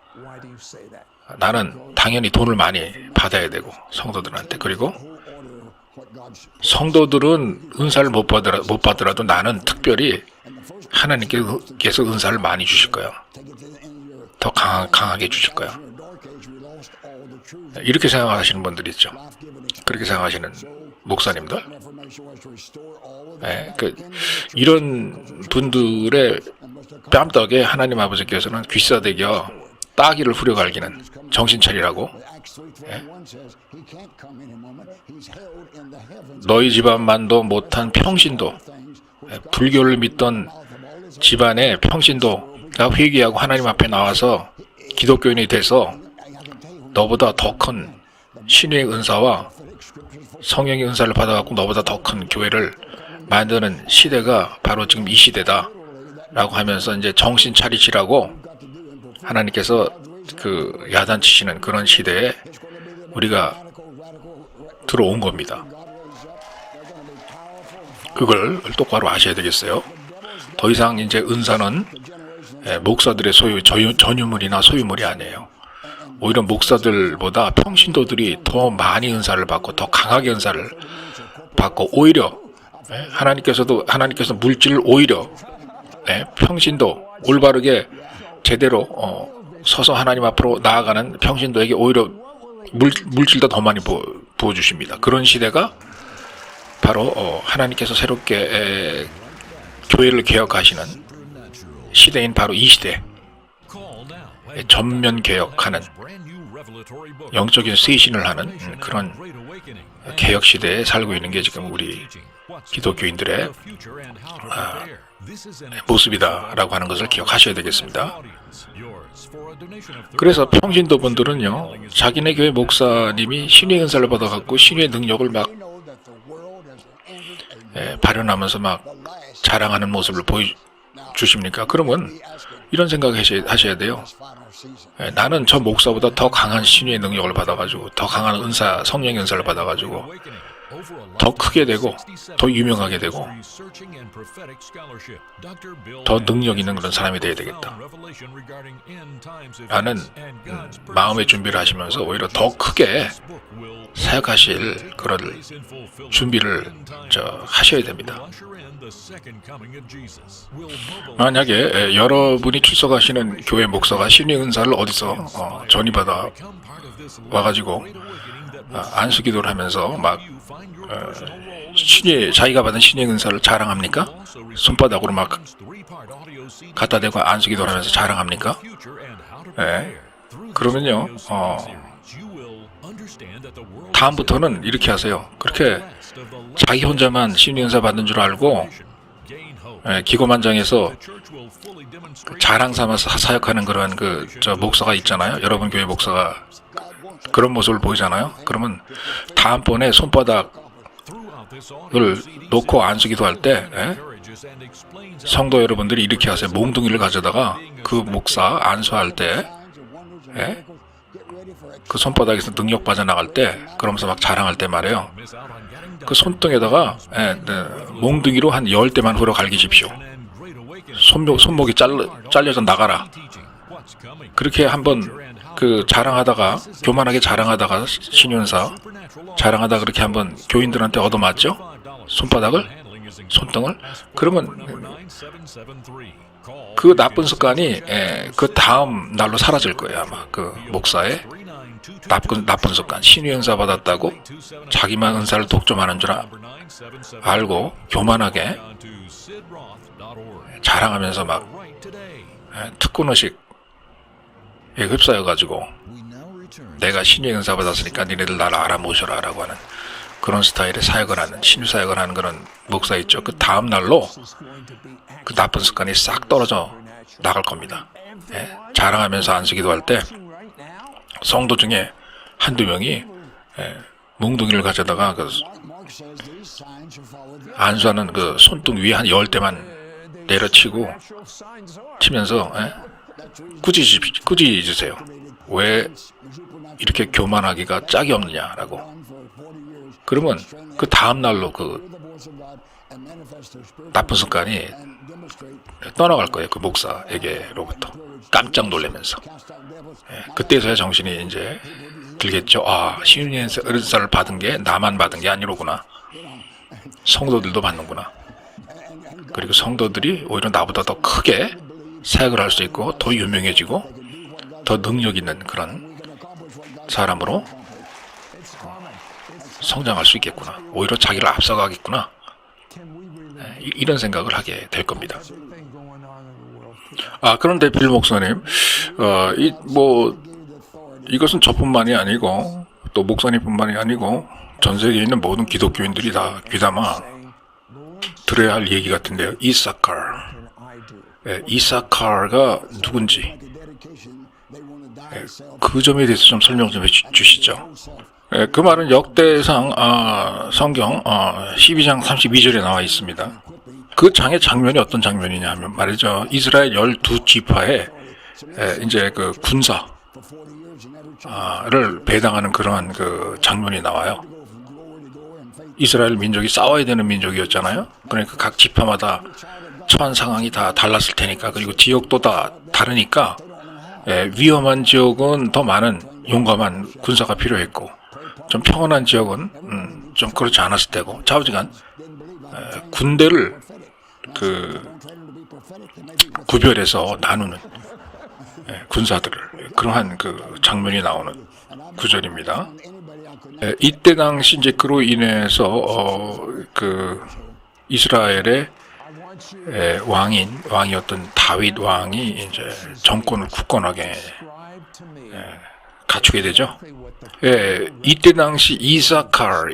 나는 당연히 돈을 많이 받아야 되고 성도들한테, 그리고 성도들은 은사를 못 받더라도 나는 특별히 하나님께서 은사를 많이 주실 거야. 더 강하게 주실 거야. 이렇게 생각하시는 분들이 있죠. 그렇게 생각하시는 목사님들. 이런 분들의 뺨떡에 하나님 아버지께서는 귀싸대기와 따기를 후려갈기는 정신 차리라고. 너희 집안만도 못한 평신도, 불교를 믿던 집안의 평신도가 회개하고 하나님 앞에 나와서 기독교인이 돼서 너보다 더 큰 신의 은사와 성령의 은사를 받아갖고 너보다 더 큰 교회를 만드는 시대가 바로 지금 이 시대다 라고 하면서 이제 정신 차리시라고 하나님께서 그 야단치시는 그런 시대에 우리가 들어온 겁니다. 그걸 똑바로 아셔야 되겠어요. 더 이상 이제 은사는 목사들의 전유물이나 소유물이 아니에요. 오히려 목사들보다 평신도들이 더 많이 은사를 받고 더 강하게 은사를 받고, 오히려 하나님께서 물질을 오히려 평신도 올바르게 제대로 서서 하나님 앞으로 나아가는 평신도에게 오히려 물질도 더 많이 부어주십니다. 그런 시대가 바로 하나님께서 새롭게 교회를 개혁하시는 시대인 바로 이 시대, 전면 개혁하는 영적인 쇄신을 하는 그런 개혁 시대에 살고 있는 게 지금 우리 기독교인들의 모습이다라고 하는 것을 기억하셔야 되겠습니다. 그래서 평신도 분들은요, 자기네 교회 목사님이 신의 은사를 받아갖고 신의 능력을 막 발현하면서 막 자랑하는 모습을 보여주십니까? 그러면 이런 생각 하셔야 돼요. 나는 저 목사보다 더 강한 신의 능력을 받아가지고, 더 강한 은사, 성령의 은사를 받아가지고 더 크게 되고 더 유명하게 되고 더 능력 있는 그런 사람이 되어야 되겠다 라는 마음의 준비를 하시면서 오히려 더 크게 사역하실 그런 준비를 하셔야 됩니다. 만약에 여러분이 출석하시는 교회 목사가 신의 은사를 어디서 전이받아 와가지고 안수기도를 하면서 막 자기가 받은 신의 은사를 자랑합니까? 손바닥으로 막 갖다 대고 안수기도를 하면서 자랑합니까? 그러면요, 다음부터는 이렇게 하세요. 그렇게 자기 혼자만 신의 은사 받는 줄 알고 기고만장해서 자랑 삼아서 사역하는 그런 목사가 있잖아요. 여러분 교회 목사가 그런 모습을 보이잖아요. 그러면 다음번에 손바닥을 놓고 안수기도 할 때 성도 여러분들이 이렇게 하세요. 몽둥이를 가져다가 그 목사 안수할 때 그 손바닥에서 능력 빠져나갈 때, 그러면서 막 자랑할 때 말이에요. 그 손등에다가 몽둥이로 한 10대만 후려 갈기십시오. 손목이 잘려서 나가라. 그렇게 한번 자랑하다가, 교만하게 자랑하다가 신윤사 자랑하다 그렇게 한번 교인들한테 얻어맞죠? 손바닥을, 손등을. 그러면 그 나쁜 습관이 그 다음 날로 사라질 거예요. 아마 그 목사의 나쁜 습관, 신유 은사 받았다고 자기만 은사를 독점하는 줄 알고 교만하게 자랑하면서 막 특권의식에 휩싸여가지고 내가 신유 은사 받았으니까 니네들 나를 알아모셔라 라고 하는 그런 스타일의 사역을 하는, 신유 사역을 하는 그런 목사 있죠. 그 다음 날로 그 나쁜 습관이 싹 떨어져 나갈 겁니다. 자랑하면서 안수기도 할 때 성도 중에 한두 명이 몽둥이를 가져다가 그 안수하는 그 손등 위에 한 10대만 내려치고 치면서 꾸짖으세요. 왜 이렇게 교만하기가 짝이 없느냐라고. 그러면 그 다음 날로 그 나쁜 습관이 떠나갈 거예요. 그 목사에게로부터 깜짝 놀라면서. 그때서야 정신이 이제 들겠죠. 아, 신유 은사를 받은 게 나만 받은 게 아니로구나. 성도들도 받는구나. 그리고 성도들이 오히려 나보다 더 크게 사역을 할 수 있고 더 유명해지고 더 능력 있는 그런 사람으로 성장할 수 있겠구나. 오히려 자기를 앞서가겠구나. 이런 생각을 하게 될 겁니다. 그런데 빌 목사님, 이것은 저뿐만이 아니고 또 목사님뿐만이 아니고 전 세계에 있는 모든 기독교인들이 다 귀담아 들어야 할 얘기 같은데요. 이사카가 누군지 그 점에 대해서 좀 설명 좀 해주시죠. 그 말은 역대상 성경 12장 32절에 나와 있습니다. 그 장의 장면이 어떤 장면이냐 하면 말이죠. 이스라엘 12지파의 이제 그 군사를 배당하는 그러한 그 장면이 나와요. 이스라엘 민족이 싸워야 되는 민족이었잖아요. 그러니까 각 지파마다 처한 상황이 다 달랐을 테니까, 그리고 지역도 다 다르니까 위험한 지역은 더 많은 용감한 군사가 필요했고, 좀 평온한 지역은 좀 그렇지 않았을 테고, 좌우지간 군대를 그 구별해서 나누는 군사들을, 그러한 그 장면이 나오는 구절입니다. 이때 당시 이제 그로 인해서 그 이스라엘의 왕이었던 다윗 왕이 이제 정권을 굳건하게 갖추게 되죠. 이때 당시 이사카죠.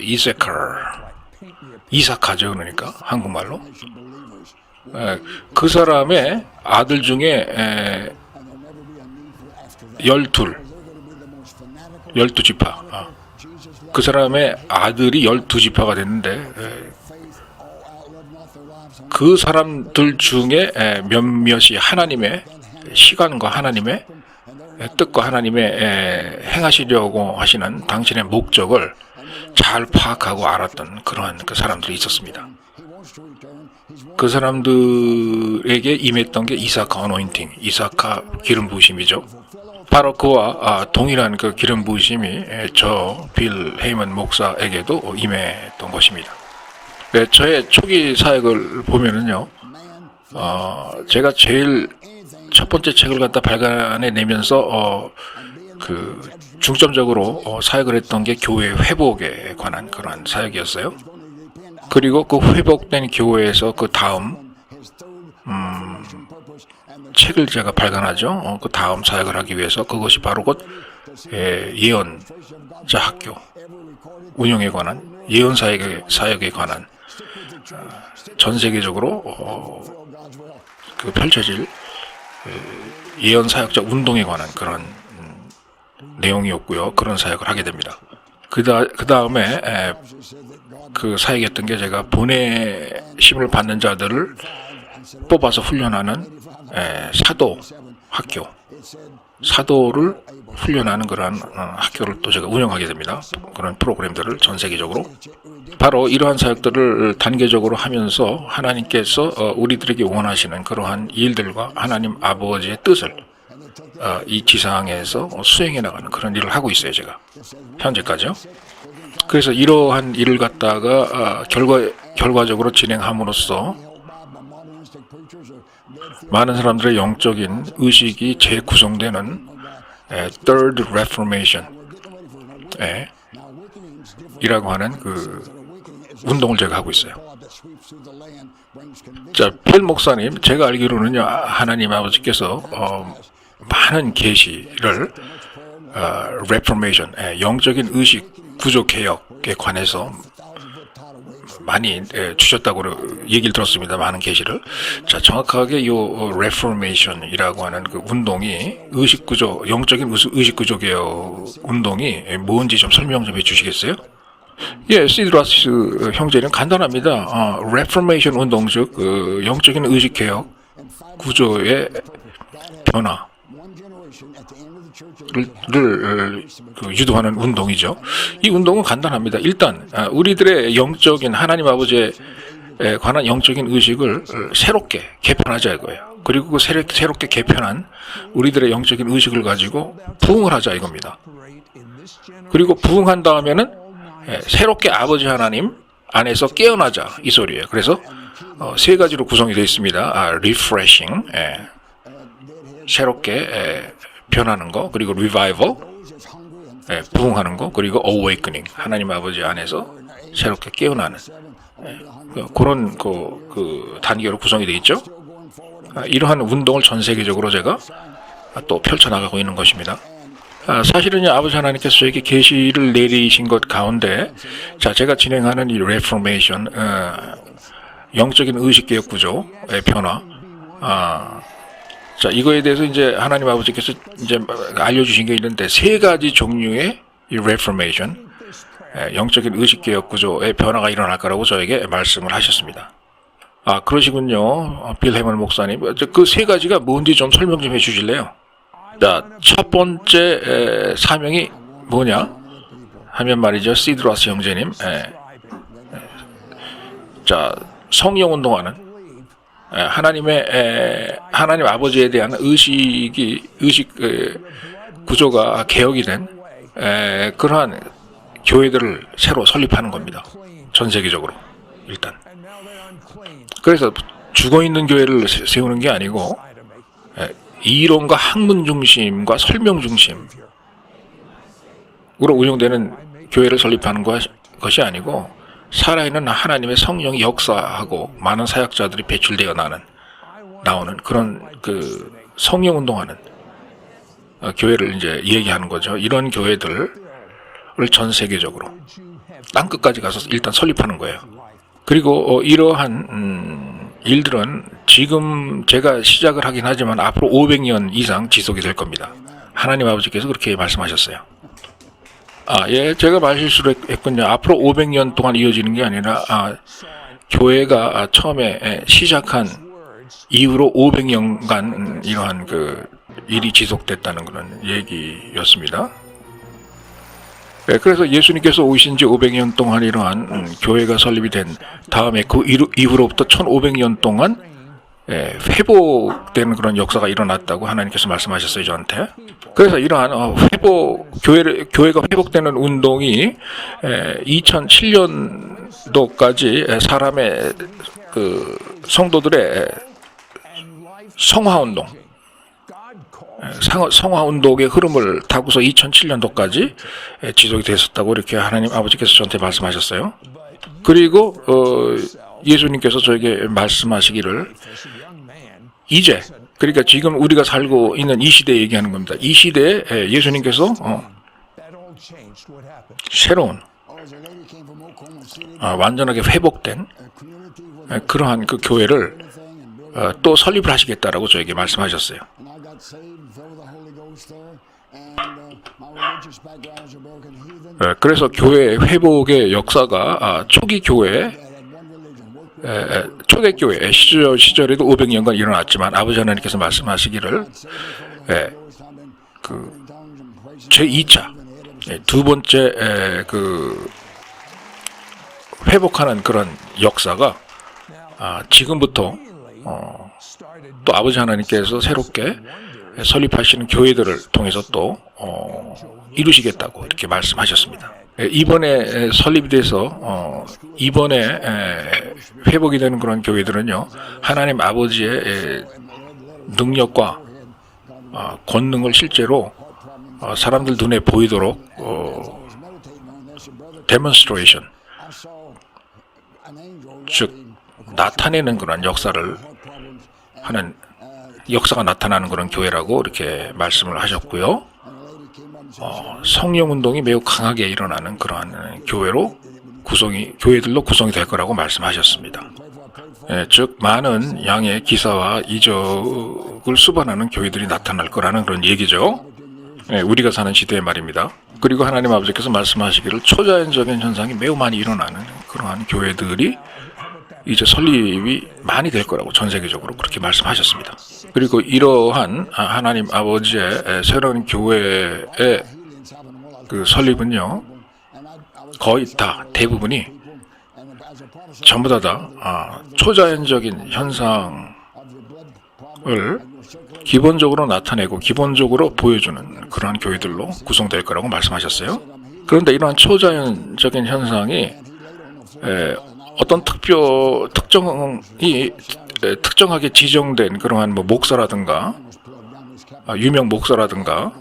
그러니까 한국말로 그 사람의 아들 중에 12지파, 그 사람의 아들이 12지파가 됐는데, 그 사람들 중에 몇몇이 하나님의 시간과 하나님의 뜻과 하나님의 행하시려고 하시는 당신의 목적을 잘 파악하고 알았던 그러한 그 사람들이 있었습니다. 그 사람들에게 임했던 게 이사카 어노인팅, 이사카 기름 부으심이죠. 바로 그와 동일한 그 기름 부으심이 저 빌 헤이먼 목사에게도 임했던 것입니다. 저의 초기 사역을 보면은요, 제가 제일 첫 번째 책을 갖다 발간해 내면서 그 중점적으로 사역을 했던 게 교회 회복에 관한 그러한 사역이었어요. 그리고 그 회복된 교회에서 그 다음 책을 제가 발간하죠. 그 다음 사역을 하기 위해서, 그것이 바로 곧 예언자 학교 운영에 관한, 예언 사역에 관한 전 세계적으로 그 펼쳐질 예언 사역자 운동에 관한 그런 내용이었고요. 그런 사역을 하게 됩니다. 그 다음에 그 사역했던 게, 제가 보내심을 받는 자들을 뽑아서 훈련하는 사도 학교, 사도를 훈련하는 그런 학교를 또 제가 운영하게 됩니다. 그런 프로그램들을 전 세계적으로. 바로 이러한 사역들을 단계적으로 하면서 하나님께서 우리들에게 원하시는 그러한 일들과 하나님 아버지의 뜻을 이 지상에서 수행해 나가는 그런 일을 하고 있어요, 제가 현재까지요. 그래서 이러한 일을 갖다가 결과적으로 진행함으로써 많은 사람들의 영적인 의식이 재구성되는 Third Reformation 이라고 하는 그 운동을 제가 하고 있어요. 자, 필 목사님, 제가 알기로는요, 하나님 아버지께서 많은 계시를 Reformation, 영적인 의식 구조 개혁에 관해서 많이 주셨다고 얘기를 들었습니다. 많은 계시를. 자, 정확하게 이 Reformation이라고 하는 그 운동이 의식구조, 영적인 의식구조 개혁 운동이 뭔지 좀 설명 좀 해주시겠어요? 예, 시드라스 형제는 간단합니다. Reformation 운동, 즉 영적인 의식 개혁 구조의 변화. 를 유도하는 운동이죠. 이 운동은 간단합니다. 일단 우리들의 영적인 하나님 아버지에 관한 영적인 의식을 새롭게 개편하자 이거예요. 그리고 그 새롭게 개편한 우리들의 영적인 의식을 가지고 부흥을 하자 이겁니다. 그리고 부흥한 다음에는 새롭게 아버지 하나님 안에서 깨어나자 이 소리예요. 그래서 세 가지로 구성이 되어 있습니다. refreshing, 새롭게 변하는 거, 그리고 revival, 부흥하는 거, 그리고 awakening, 하나님 아버지 안에서 새롭게 깨어나는 그런 그 단계로 구성이 되어 있죠. 이러한 운동을 전 세계적으로 제가 또 펼쳐나가고 있는 것입니다. 사실은요, 아버지 하나님께서 저에게 계시를 내리신 것 가운데, 자, 제가 진행하는 이 Reformation, 영적인 의식개혁 구조의 변화, 자, 이거에 대해서 이제 하나님 아버지께서 이제 알려주신 게 있는데, 세 가지 종류의 이 Reformation, 영적인 의식개혁 구조의 변화가 일어날 거라고 저에게 말씀을 하셨습니다. 그러시군요. 빌 해먼 목사님. 그 세 가지가 뭔지 좀 설명 좀 해주실래요? 자, 첫 번째 사명이 뭐냐 하면 말이죠. 시드라스 형제님. 자, 성령 운동하는 하나님 아버지에 대한 의식 구조가 개혁이 된 그러한 교회들을 새로 설립하는 겁니다. 전 세계적으로 일단. 그래서 죽어 있는 교회를 세우는 게 아니고 이론과 학문 중심과 설명 중심으로 운영되는 교회를 설립하는 것이 아니고 살아있는 하나님의 성령이 역사하고 많은 사역자들이 배출되어 나오는 그런 그 성령 운동하는 교회를 이제 얘기하는 거죠. 이런 교회들을 전 세계적으로 땅 끝까지 가서 일단 설립하는 거예요. 그리고 이러한 일들은 지금 제가 시작을 하긴 하지만 앞으로 500년 이상 지속이 될 겁니다. 하나님 아버지께서 그렇게 말씀하셨어요. 예, 제가 말실수를 했군요. 앞으로 500년 동안 이어지는 게 아니라 교회가 처음에 시작한 이후로 500년간 이러한 그 일이 지속됐다는 그런 얘기였습니다. 네, 그래서 예수님께서 오신 지 500년 동안 이러한 교회가 설립이 된 다음에 그 이후로부터 1500년 동안 회복되는 그런 역사가 일어났다고 하나님께서 말씀하셨어요, 저한테. 그래서 이러한 교회가 회복되는 운동이 2007년도까지 사람의 그 성도들의 성화운동, 성화운동의 흐름을 타고서 2007년도까지 지속이 됐었다고 이렇게 하나님 아버지께서 저한테 말씀하셨어요. 그리고 예수님께서 저에게 말씀하시기를 이제, 그러니까 지금 우리가 살고 있는 이 시대에 얘기하는 겁니다. 이 시대에 예수님께서 새로운 완전하게 회복된 그러한 그 교회를 또 설립을 하시겠다라고 저에게 말씀하셨어요. 그래서 교회 회복의 역사가 초기 교회, 초대교회 시절에도 500년간 일어났지만 아버지 하나님께서 말씀하시기를 그 제2차 두 번째 그 회복하는 그런 역사가 지금부터 또 아버지 하나님께서 새롭게 설립하시는 교회들을 통해서 또 이루시겠다고 이렇게 말씀하셨습니다. 이번에 설립이 돼서 이번에 회복이 되는 그런 교회들은요, 하나님 아버지의 능력과 권능을 실제로 사람들 눈에 보이도록 데몬스트레이션, 즉 나타내는 그런 역사를 하는, 역사가 나타나는 그런 교회라고 이렇게 말씀을 하셨고요. 성령 운동이 매우 강하게 일어나는 그러한 교회들로 구성이 될 거라고 말씀하셨습니다. 즉 많은 양의 기사와 이적을 수반하는 교회들이 나타날 거라는 그런 얘기죠. 우리가 사는 시대의 말입니다. 그리고 하나님 아버지께서 말씀하시기를 초자연적인 현상이 매우 많이 일어나는 그러한 교회들이 이제 설립이 많이 될 거라고 전 세계적으로 그렇게 말씀하셨습니다. 그리고 이러한 하나님 아버지의 새로운 교회의 그 설립은요, 거의 다 대부분이 전부 다 초자연적인 현상을 기본적으로 나타내고 기본적으로 보여주는 그러한 교회들로 구성될 거라고 말씀하셨어요. 그런데 이러한 초자연적인 현상이 어떤 특정하게 지정된 그러한 목사라든가 유명 목사라든가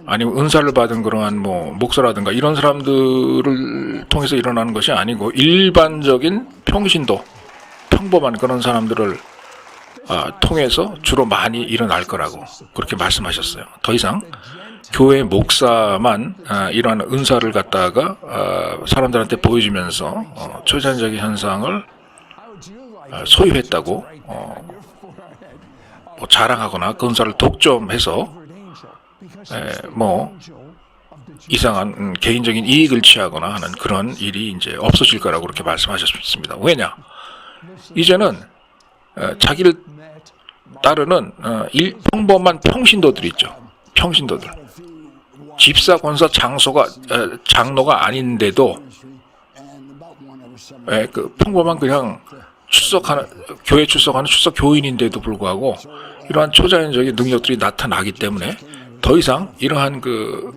아니면 은사를 받은 그러한 목사라든가 이런 사람들을 통해서 일어나는 것이 아니고 일반적인 평범한 그런 사람들을 통해서 주로 많이 일어날 거라고 그렇게 말씀하셨어요. 더 이상 교회 목사만 이러한 은사를 갖다가 사람들한테 보여주면서 초자연적인 현상을 소유했다고 자랑하거나 그 은사를 독점해서 이상한 개인적인 이익을 취하거나 하는 그런 일이 이제 없어질 거라고 그렇게 말씀하셨습니다. 왜냐? 이제는 자기를 따르는 평범한 평신도들 있죠. 평신도들. 집사, 권사, 장로가 아닌데도 그 평범한 그냥 교회 출석하는 출석 교인인데도 불구하고 이러한 초자연적인 능력들이 나타나기 때문에 더 이상 이러한 그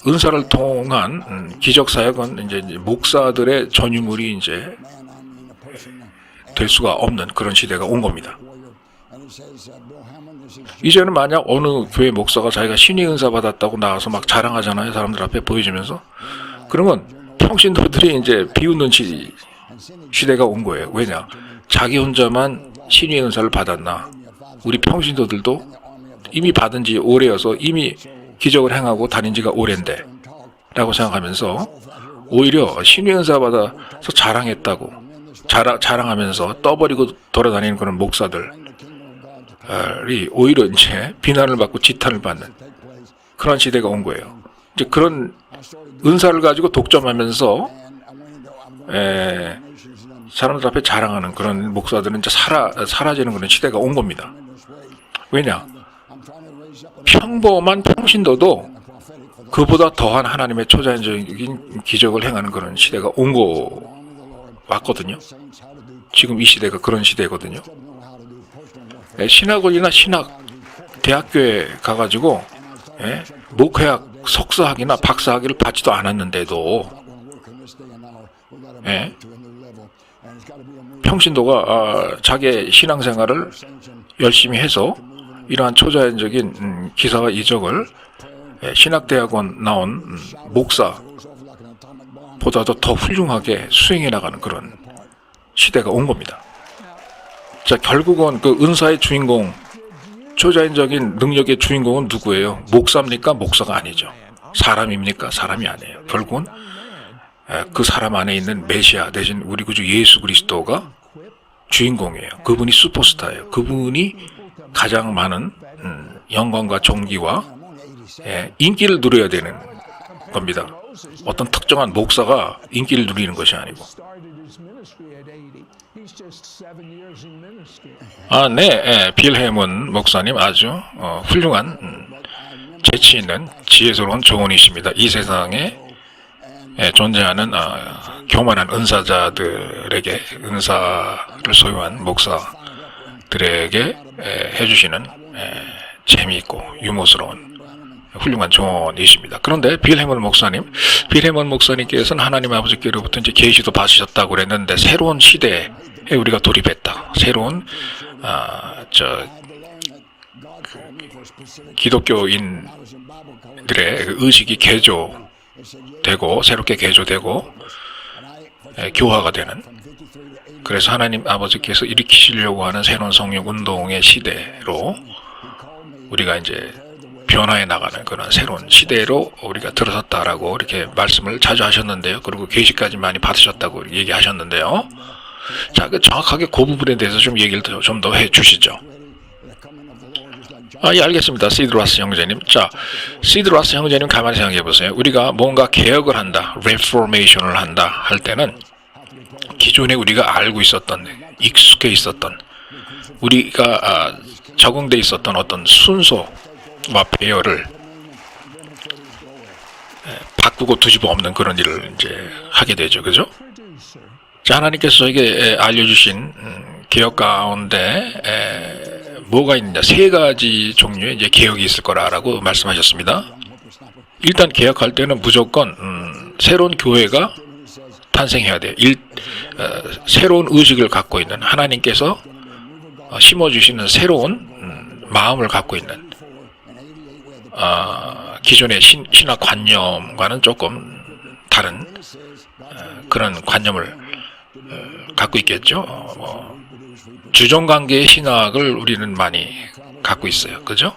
은사를 통한 기적 사역은 이제 목사들의 전유물이 이제 될 수가 없는 그런 시대가 온 겁니다. 이제는 만약 어느 교회 목사가 자기가 신의 은사 받았다고 나와서 막 자랑하잖아요. 사람들 앞에 보여주면서. 그러면 평신도들이 이제 비웃는 시대가 온 거예요. 왜냐? 자기 혼자만 신의 은사를 받았나? 우리 평신도들도 이미 받은 지 오래여서 이미 기적을 행하고 다닌 지가 오랜데 라고 생각하면서 오히려 신의 은사 받아서 자랑했다고 자랑하면서 떠버리고 돌아다니는 그런 목사들이 오히려 이제 비난을 받고 지탄을 받는 그런 시대가 온 거예요. 이제 그런 은사를 가지고 독점하면서 사람들 앞에 자랑하는 그런 목사들은 이제 사라지는 그런 시대가 온 겁니다. 왜냐? 평범한 평신도도 그보다 더한 하나님의 초자연적인 기적을 행하는 그런 시대가 왔거든요. 지금 이 시대가 그런 시대거든요. 신학원이나 대학교에 가가지고 목회학 석사학위나 박사학위를 받지도 않았는데도 평신도가 자기의 신앙생활을 열심히 해서 이러한 초자연적인 기사와 이적을 신학대학원 나온 목사보다도 더 훌륭하게 수행해 나가는 그런 시대가 온 겁니다. 자, 결국은 그 은사의 주인공, 초자연적인 능력의 주인공은 누구예요? 목사입니까? 목사가 아니죠. 사람입니까? 사람이 아니에요. 결국은 그 사람 안에 있는 메시아 대신 우리 구주 예수 그리스도가 주인공이에요. 그분이 슈퍼스타예요. 그분이 가장 많은 영광과 존귀와 인기를 누려야 되는 겁니다. 어떤 특정한 목사가 인기를 누리는 것이 아니고. 네, 빌헬문 목사님 아주 훌륭한 재치 있는 지혜스러운 조언이십니다. 이 세상에 존재하는 교만한 은사자들에게 은사를 소유한 목사들에게 해주시는 재미있고 유머스러운 훌륭한 조언이십니다. 그런데 빌헤몬 목사님께서는 하나님 아버지께로부터 이제 계시도 받으셨다고 그랬는데 새로운 시대에 우리가 돌입했다. 새로운 기독교인들의 의식이 개조되고 새롭게 개조되고 교화가 되는, 그래서 하나님 아버지께서 일으키시려고 하는 새로운 성령 운동의 시대로 우리가 이제 변화해 나가는 그런 새로운 시대로 우리가 들어섰다라고 이렇게 말씀을 자주 하셨는데요. 그리고 계시까지 많이 받으셨다고 얘기하셨는데요. 자, 정확하게 그 부분에 대해서 좀 얘기를 좀 더 해주시죠. 예, 알겠습니다. 시드라스 형제님. 자, 시드라스 형제님 가만히 생각해 보세요. 우리가 뭔가 개혁을 한다, 레포메이션을 한다 할 때는 기존에 우리가 알고 있었던, 익숙해 있었던, 우리가 적응돼 있었던 어떤 순서와 배열을 바꾸고 뒤집어 엎는 그런 일을 이제 하게 되죠. 그죠? 자, 하나님께서 저에게 알려주신 개혁 가운데 뭐가 있느냐, 세 가지 종류의 이제 개혁이 있을 거라고 말씀하셨습니다. 일단 개혁할 때는 무조건 새로운 교회가 탄생해야 돼요. 새로운 의식을 갖고 있는, 하나님께서 심어주시는 새로운 마음을 갖고 있는, 기존의 신학관념과는 조금 다른 그런 관념을 갖고 있겠죠. 주종관계의 신학을 우리는 많이 갖고 있어요. 그죠?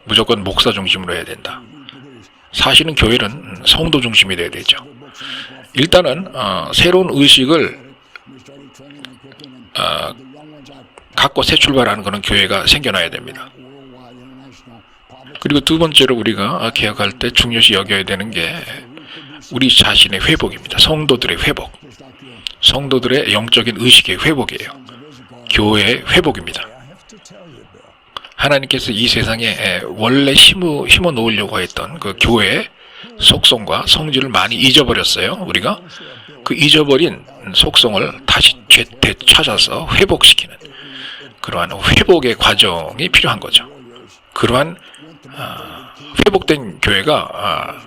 무조건 목사 중심으로 해야 된다. 사실은 교회는 성도 중심이 돼야 되죠. 일단은 새로운 의식을 갖고 새 출발하는 그런 교회가 생겨나야 됩니다. 그리고 두 번째로 우리가 개혁할 때 중요시 여겨야 되는 게 우리 자신의 회복입니다. 성도들의 회복. 성도들의 영적인 의식의 회복이에요. 교회의 회복입니다. 하나님께서 이 세상에 원래 심어 놓으려고 했던 그 교회의 속성과 성질을 많이 잊어버렸어요. 우리가 그 잊어버린 속성을 다시 되찾아서 회복시키는 그러한 회복의 과정이 필요한 거죠. 그러한 회복된 교회가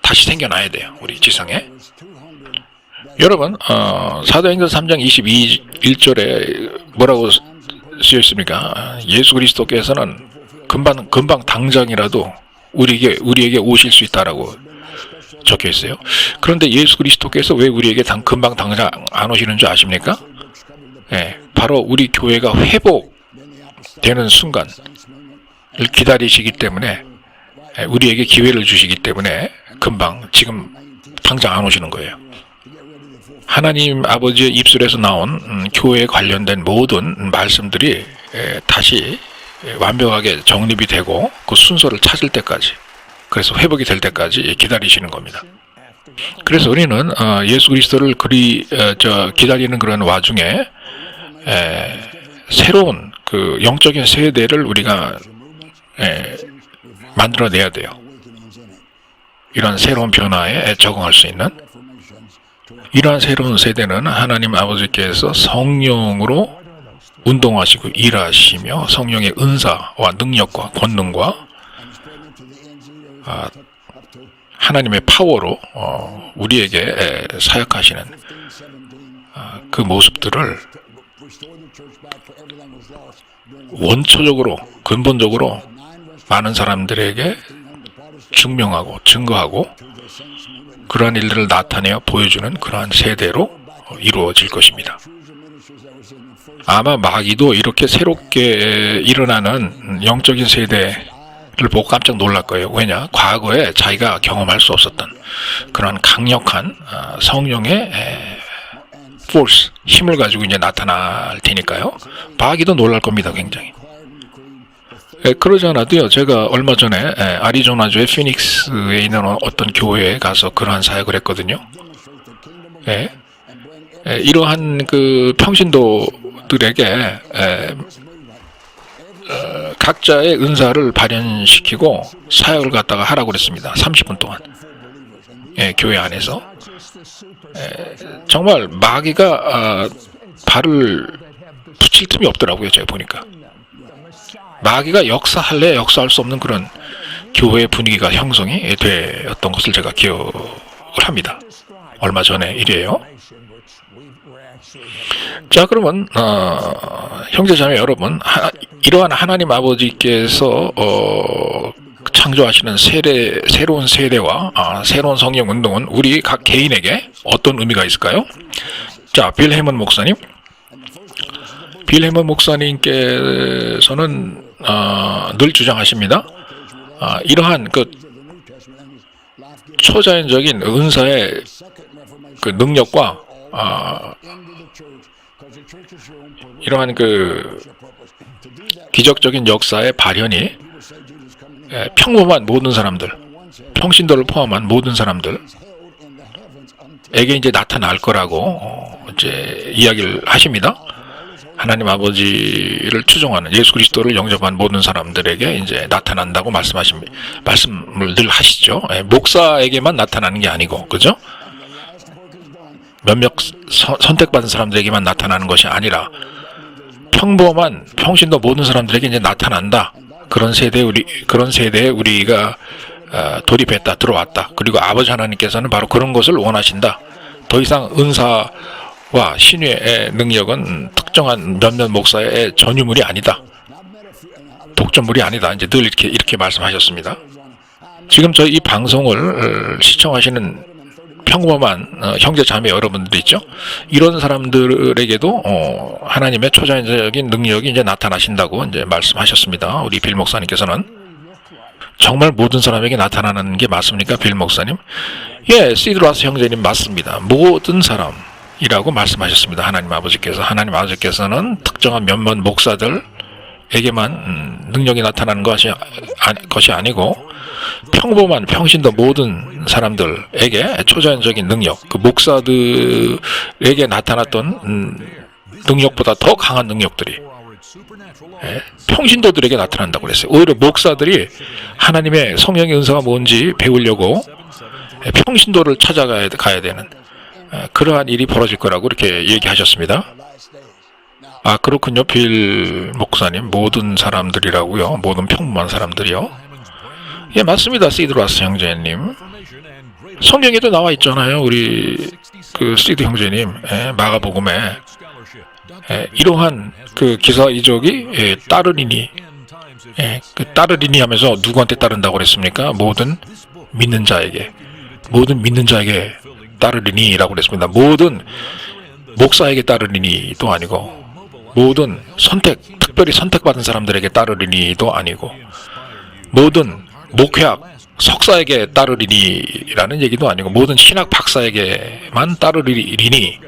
다시 생겨나야 돼요. 우리 지상에. 여러분, 사도행전 3장 21절에 뭐라고 쓰여 있습니까? 예수 그리스도께서는 금방 당장이라도 우리에게 오실 수 있다라고 적혀 있어요. 그런데 예수 그리스도께서 왜 우리에게 금방 당장 안 오시는 줄 아십니까? 예, 바로 우리 교회가 회복되는 순간을 기다리시기 때문에, 우리에게 기회를 주시기 때문에 금방 지금 당장 안 오시는 거예요. 하나님 아버지의 입술에서 나온 교회에 관련된 모든 말씀들이 다시 완벽하게 정립이 되고 그 순서를 찾을 때까지, 그래서 회복이 될 때까지 기다리시는 겁니다. 그래서 우리는 예수 그리스도를 기다리는 그런 와중에 새로운 그 영적인 세대를 우리가 만들어내야 돼요. 이런 새로운 변화에 적응할 수 있는, 이러한 새로운 세대는 하나님 아버지께서 성령으로 운동하시고 일하시며 성령의 은사와 능력과 권능과 하나님의 파워로 우리에게 사역하시는 그 모습들을 원초적으로, 근본적으로 많은 사람들에게 증명하고 증거하고 그러한 일들을 나타내어 보여주는 그러한 세대로 이루어질 것입니다. 아마 마귀도 이렇게 새롭게 일어나는 영적인 세대를 보고 깜짝 놀랄 거예요. 왜냐? 과거에 자기가 경험할 수 없었던 그런 강력한 성령의 force, 힘을 가지고 이제 나타날 테니까요. 마귀도 놀랄 겁니다. 굉장히. 그러지 않아도요, 제가 얼마 전에 아리조나주의 피닉스에 있는 어떤 교회에 가서 그러한 사역을 했거든요. 이러한 그 평신도들에게 각자의 은사를 발현시키고 사역을 갖다가 하라고 그랬습니다. 30분 동안. 교회 안에서. 정말 마귀가 발을 붙일 틈이 없더라고요. 제가 보니까. 마귀가 역사할래 역사할 수 없는 그런 교회 분위기가 형성이 되었던 것을 제가 기억을 합니다. 얼마 전에 일이에요. 자, 그러면 형제자매 여러분, 이러한 하나님 아버지께서 창조하시는 새로운 세대와 새로운 성령 운동은 우리 각 개인에게 어떤 의미가 있을까요? 자, 빌 해먼 목사님께서는 늘 주장하십니다. 이러한 그 초자연적인 은사의 그 능력과 이러한 그 기적적인 역사의 발현이 평범한 모든 사람들, 평신도를 포함한 모든 사람들에게 이제 나타날 거라고 이제 이야기를 하십니다. 하나님 아버지를 추종하는 예수 그리스도를 영접한 모든 사람들에게 이제 나타난다고 말씀을 늘 하시죠. 목사에게만 나타나는 게 아니고, 그죠? 몇몇 선택받은 사람들에게만 나타나는 것이 아니라 평범한 평신도 모든 사람들에게 이제 나타난다. 그런 세대에 우리가 돌입했다, 들어왔다. 그리고 아버지 하나님께서는 바로 그런 것을 원하신다. 더 이상 은사와 신유의 능력은 특정한 몇몇 목사의 전유물이 아니다. 독점물이 아니다. 이제 늘 이렇게 말씀하셨습니다. 지금 저희 이 방송을 시청하시는 평범한 형제 자매 여러분들 있죠? 이런 사람들에게도 하나님의 초자연적인 능력이 이제 나타나신다고 이제 말씀하셨습니다. 우리 빌 목사님께서는 정말 모든 사람에게 나타나는 게 맞습니까, 빌 목사님? 예, 시드라스 형제님 맞습니다. 모든 사람이라고 말씀하셨습니다. 하나님 아버지께서는 특정한 몇몇 목사들에게만 능력이 나타나는 것이 아니고 평범한 평신도 모든 사람들에게 초자연적인 능력, 그 목사들에게 나타났던 능력보다 더 강한 능력들이 평신도들에게 나타난다고 그랬어요. 오히려 목사들이 하나님의 성령의 은사가 뭔지 배우려고 평신도를 찾아가야 되는 그러한 일이 벌어질 거라고 이렇게 얘기하셨습니다. 아, 그렇군요. 빌 목사님, 모든 사람들이라고요. 모든 평범한 사람들이요. 예, 맞습니다. 시드라스 형제님. 성경에도 나와 있잖아요. 우리 그 시드 형제님, 마가복음에 이러한 그 기사 이적이 따르리니, 그 따르리니 하면서 누구한테 따른다고 그랬습니까? 모든 믿는 자에게 따르리니라고 그랬습니다. 모든 목사에게 따르리니도 아니고, 모든 특별히 선택받은 사람들에게 따르리니도 아니고, 모든 목회학 석사에게 따르리니라는 얘기도 아니고, 모든 신학 박사에게만 따르리니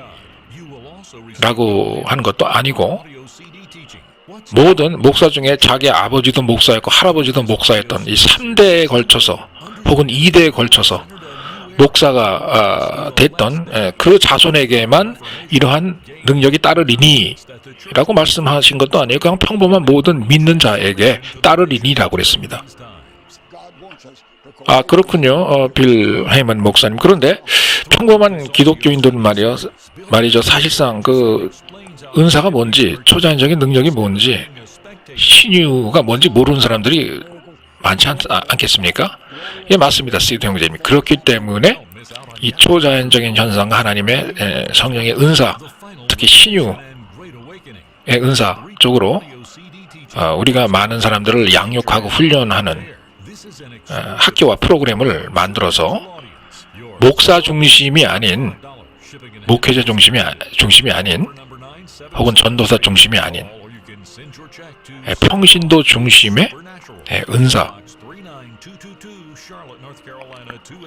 라고 하는 것도 아니고, 모든 목사 중에 자기 아버지도 목사였고 할아버지도 목사였던 이 3대에 걸쳐서 혹은 2대에 걸쳐서 목사가 됐던 그 자손에게만 이러한 능력이 따르리니 라고 말씀하신 것도 아니에요. 그냥 평범한 모든 믿는 자에게 따르리니라고 그랬습니다. 아, 그렇군요. 빌 헤이먼 목사님. 그런데 평범한 기독교인들은 말이죠. 사실상 그 은사가 뭔지, 초자연적인 능력이 뭔지, 신유가 뭔지 모르는 사람들이 많지 않겠습니까? 예, 맞습니다. 시드 형제님. 그렇기 때문에 이 초자연적인 현상, 하나님의 성령의 은사, 특히 신유의 은사 쪽으로 우리가 많은 사람들을 양육하고 훈련하는 학교와 프로그램을 만들어서 목사 중심이 아닌, 목회자 중심이 아닌, 혹은 전도사 중심이 아닌 평신도 중심의 은사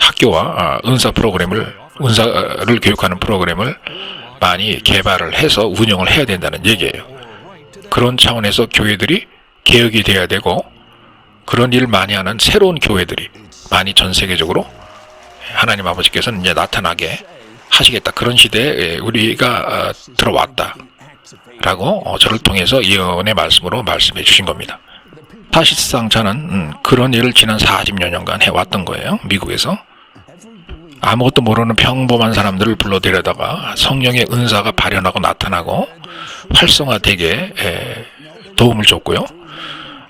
학교와 은사를 교육하는 프로그램을 많이 개발을 해서 운영을 해야 된다는 얘기예요. 그런 차원에서 교회들이 개혁이 돼야 되고, 그런 일을 많이 하는 새로운 교회들이 많이 전 세계적으로 하나님 아버지께서는 이제 나타나게 하시겠다. 그런 시대에 우리가 들어왔다라고 저를 통해서 예언의 말씀으로 말씀해 주신 겁니다. 사실상 저는 그런 일을 지난 40여 년간 해왔던 거예요. 미국에서. 아무것도 모르는 평범한 사람들을 불러들여다가 성령의 은사가 발현하고 나타나고 활성화되게 도움을 줬고요.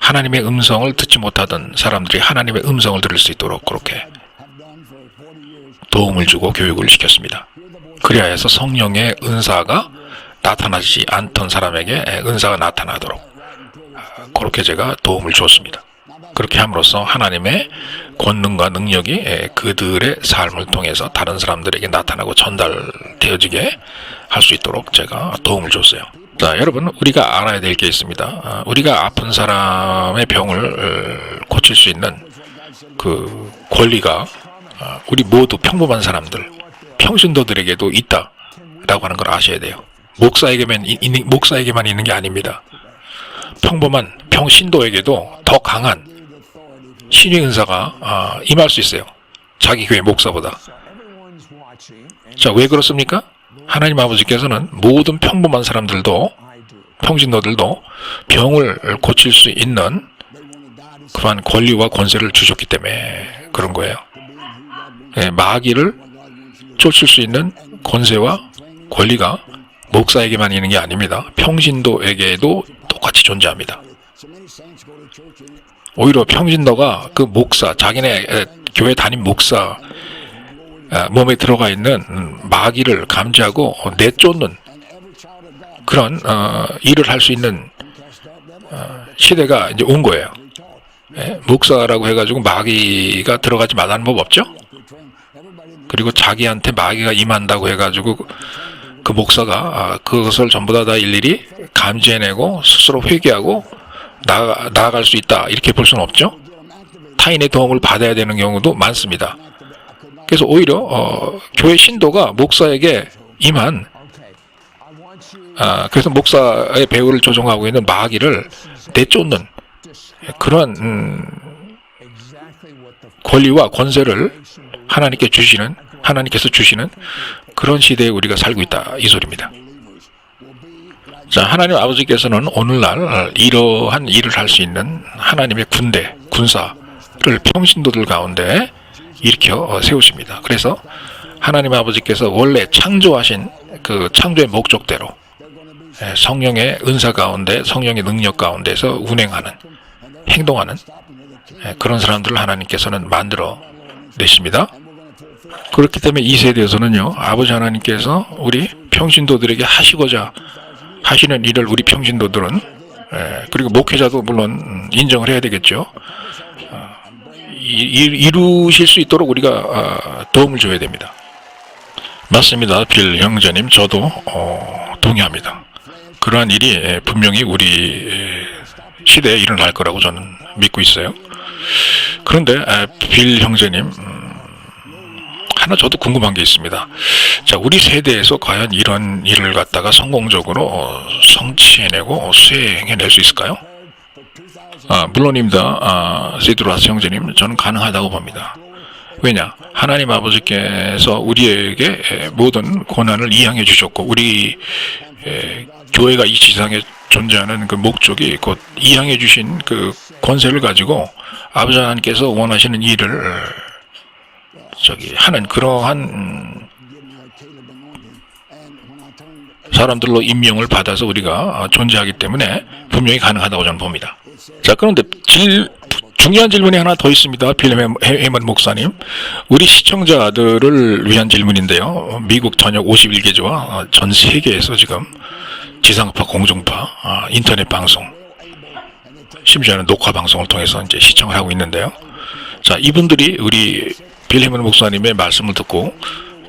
하나님의 음성을 듣지 못하던 사람들이 하나님의 음성을 들을 수 있도록 그렇게 도움을 주고 교육을 시켰습니다. 그래야 해서 성령의 은사가 나타나지 않던 사람에게 은사가 나타나도록 그렇게 제가 도움을 줬습니다. 그렇게 함으로써 하나님의 권능과 능력이 그들의 삶을 통해서 다른 사람들에게 나타나고 전달되어지게 할 수 있도록 제가 도움을 줬어요. 자, 여러분, 우리가 알아야 될 게 있습니다. 우리가 아픈 사람의 병을 고칠 수 있는 그 권리가 우리 모두 평범한 사람들, 평신도들에게도 있다라고 하는 걸 아셔야 돼요. 목사에게만 있는 게 아닙니다. 평범한 평신도에게도 더 강한 신의 은사가 임할 수 있어요. 자기 교회 목사보다. 자, 왜 그렇습니까? 하나님 아버지께서는 모든 평범한 사람들도, 평신도들도 병을 고칠 수 있는 그러한 권리와 권세를 주셨기 때문에 그런 거예요. 마귀를 쫓을 수 있는 권세와 권리가 목사에게만 있는 게 아닙니다. 평신도에게도 똑같이 존재합니다. 오히려 평신도가 그 목사, 자기네 교회 담임 목사 몸에 들어가 있는 마귀를 감지하고 내쫓는 그런 일을 할 수 있는 시대가 이제 온 거예요. 목사라고 해가지고 마귀가 들어가지 말라는 법 없죠? 그리고 자기한테 마귀가 임한다고 해가지고 그 목사가 그것을 전부 다 일일이 감지해내고 스스로 회개하고 나아갈 수 있다, 이렇게 볼 수는 없죠. 타인의 도움을 받아야 되는 경우도 많습니다. 그래서 오히려 교회 신도가 목사에게 임한 그래서 목사의 배후를 조종하고 있는 마귀를 내쫓는 그런 권리와 권세를 하나님께서 주시는 그런 시대에 우리가 살고 있다, 이 소리입니다. 자, 하나님 아버지께서는 오늘날 이러한 일을 할 수 있는 하나님의 군사를 평신도들 가운데 일으켜 세우십니다. 그래서 하나님 아버지께서 원래 창조하신 그 창조의 목적대로 성령의 은사 가운데, 성령의 능력 가운데서 운행하는, 행동하는 그런 사람들을 하나님께서는 만들어 내십니다. 그렇기 때문에 이 세대에서는요, 아버지 하나님께서 우리 평신도들에게 하시고자 하시는 일을 우리 평신도들은, 그리고 목회자도 물론 인정을 해야 되겠죠. 이루실 수 있도록 우리가 도움을 줘야 됩니다. 맞습니다. 빌 형제님, 저도 동의합니다. 그러한 일이 분명히 우리 시대에 일어날 거라고 저는 믿고 있어요. 그런데 빌 형제님, 하나 저도 궁금한 게 있습니다. 자, 우리 세대에서 과연 이런 일을 갖다가 성공적으로 성취해내고 수행해낼 수 있을까요? 물론입니다. 시드라스 형제님, 저는 가능하다고 봅니다. 왜냐? 하나님 아버지께서 우리에게 모든 고난을 이양해 주셨고, 우리 교회가 이 지상에 존재하는 그 목적이 곧 이양해 주신 그 권세를 가지고 아버지 하나님께서 원하시는 일을 하는 그러한 사람들로 임명을 받아서 우리가 존재하기 때문에 분명히 가능하다고 저는 봅니다. 자, 그런데 중요한 질문이 하나 더 있습니다. 빌 헤먼 목사님, 우리 시청자들을 위한 질문인데요. 미국 전역 51개조와 전 세계에서 지금 지상파, 공중파, 인터넷 방송, 심지어는 녹화 방송을 통해서 이제 시청을 하고 있는데요. 자, 이분들이 우리 빌 헤먼 목사님의 말씀을 듣고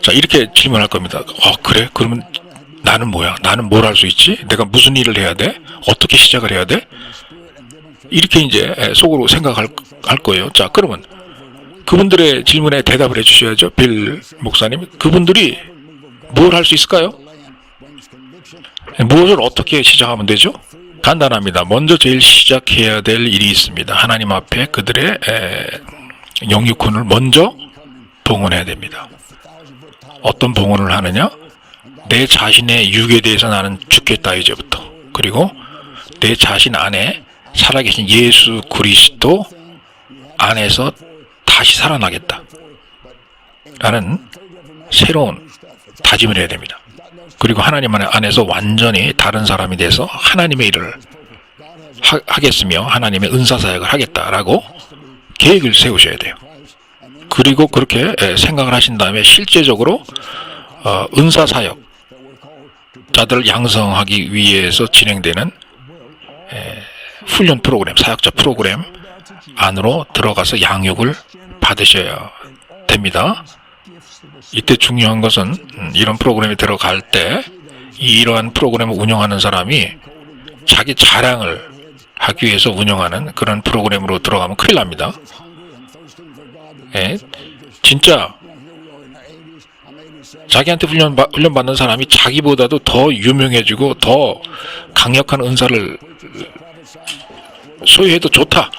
자, 이렇게 질문할 겁니다. 그래? 그러면 나는 뭐야? 나는 뭘 할 수 있지? 내가 무슨 일을 해야 돼? 어떻게 시작을 해야 돼? 이렇게 이제 속으로 생각할 거예요. 자, 그러면 그분들의 질문에 대답을 해주셔야죠. 빌 목사님, 그분들이 뭘 할 수 있을까요? 무엇을 어떻게 시작하면 되죠? 간단합니다. 먼저 제일 시작해야 될 일이 있습니다. 하나님 앞에 그들의 영육혼을 먼저 봉헌해야 됩니다. 어떤 봉헌을 하느냐? 내 자신의 육에 대해서 나는 죽겠다, 이제부터. 그리고 내 자신 안에 살아계신 예수 그리스도 안에서 다시 살아나겠다 라는 새로운 다짐을 해야 됩니다. 그리고 하나님 안에서 완전히 다른 사람이 돼서 하나님의 일을 하겠으며 하나님의 은사사역을 하겠다라고 계획을 세우셔야 돼요. 그리고 그렇게 생각을 하신 다음에 실제적으로 은사사역자들을 양성하기 위해서 진행되는 훈련 프로그램, 사역자 프로그램 안으로 들어가서 양육을 받으셔야 됩니다. 이때 중요한 것은 이런 프로그램에 들어갈 때 이러한 프로그램을 운영하는 사람이 자기 자랑을 하기 위해서 운영하는 그런 프로그램으로 들어가면 큰일 납니다. 진짜 자기한테 훈련받는 사람이 자기보다도 더 유명해지고 더 강력한 은사를 소유해도 좋다.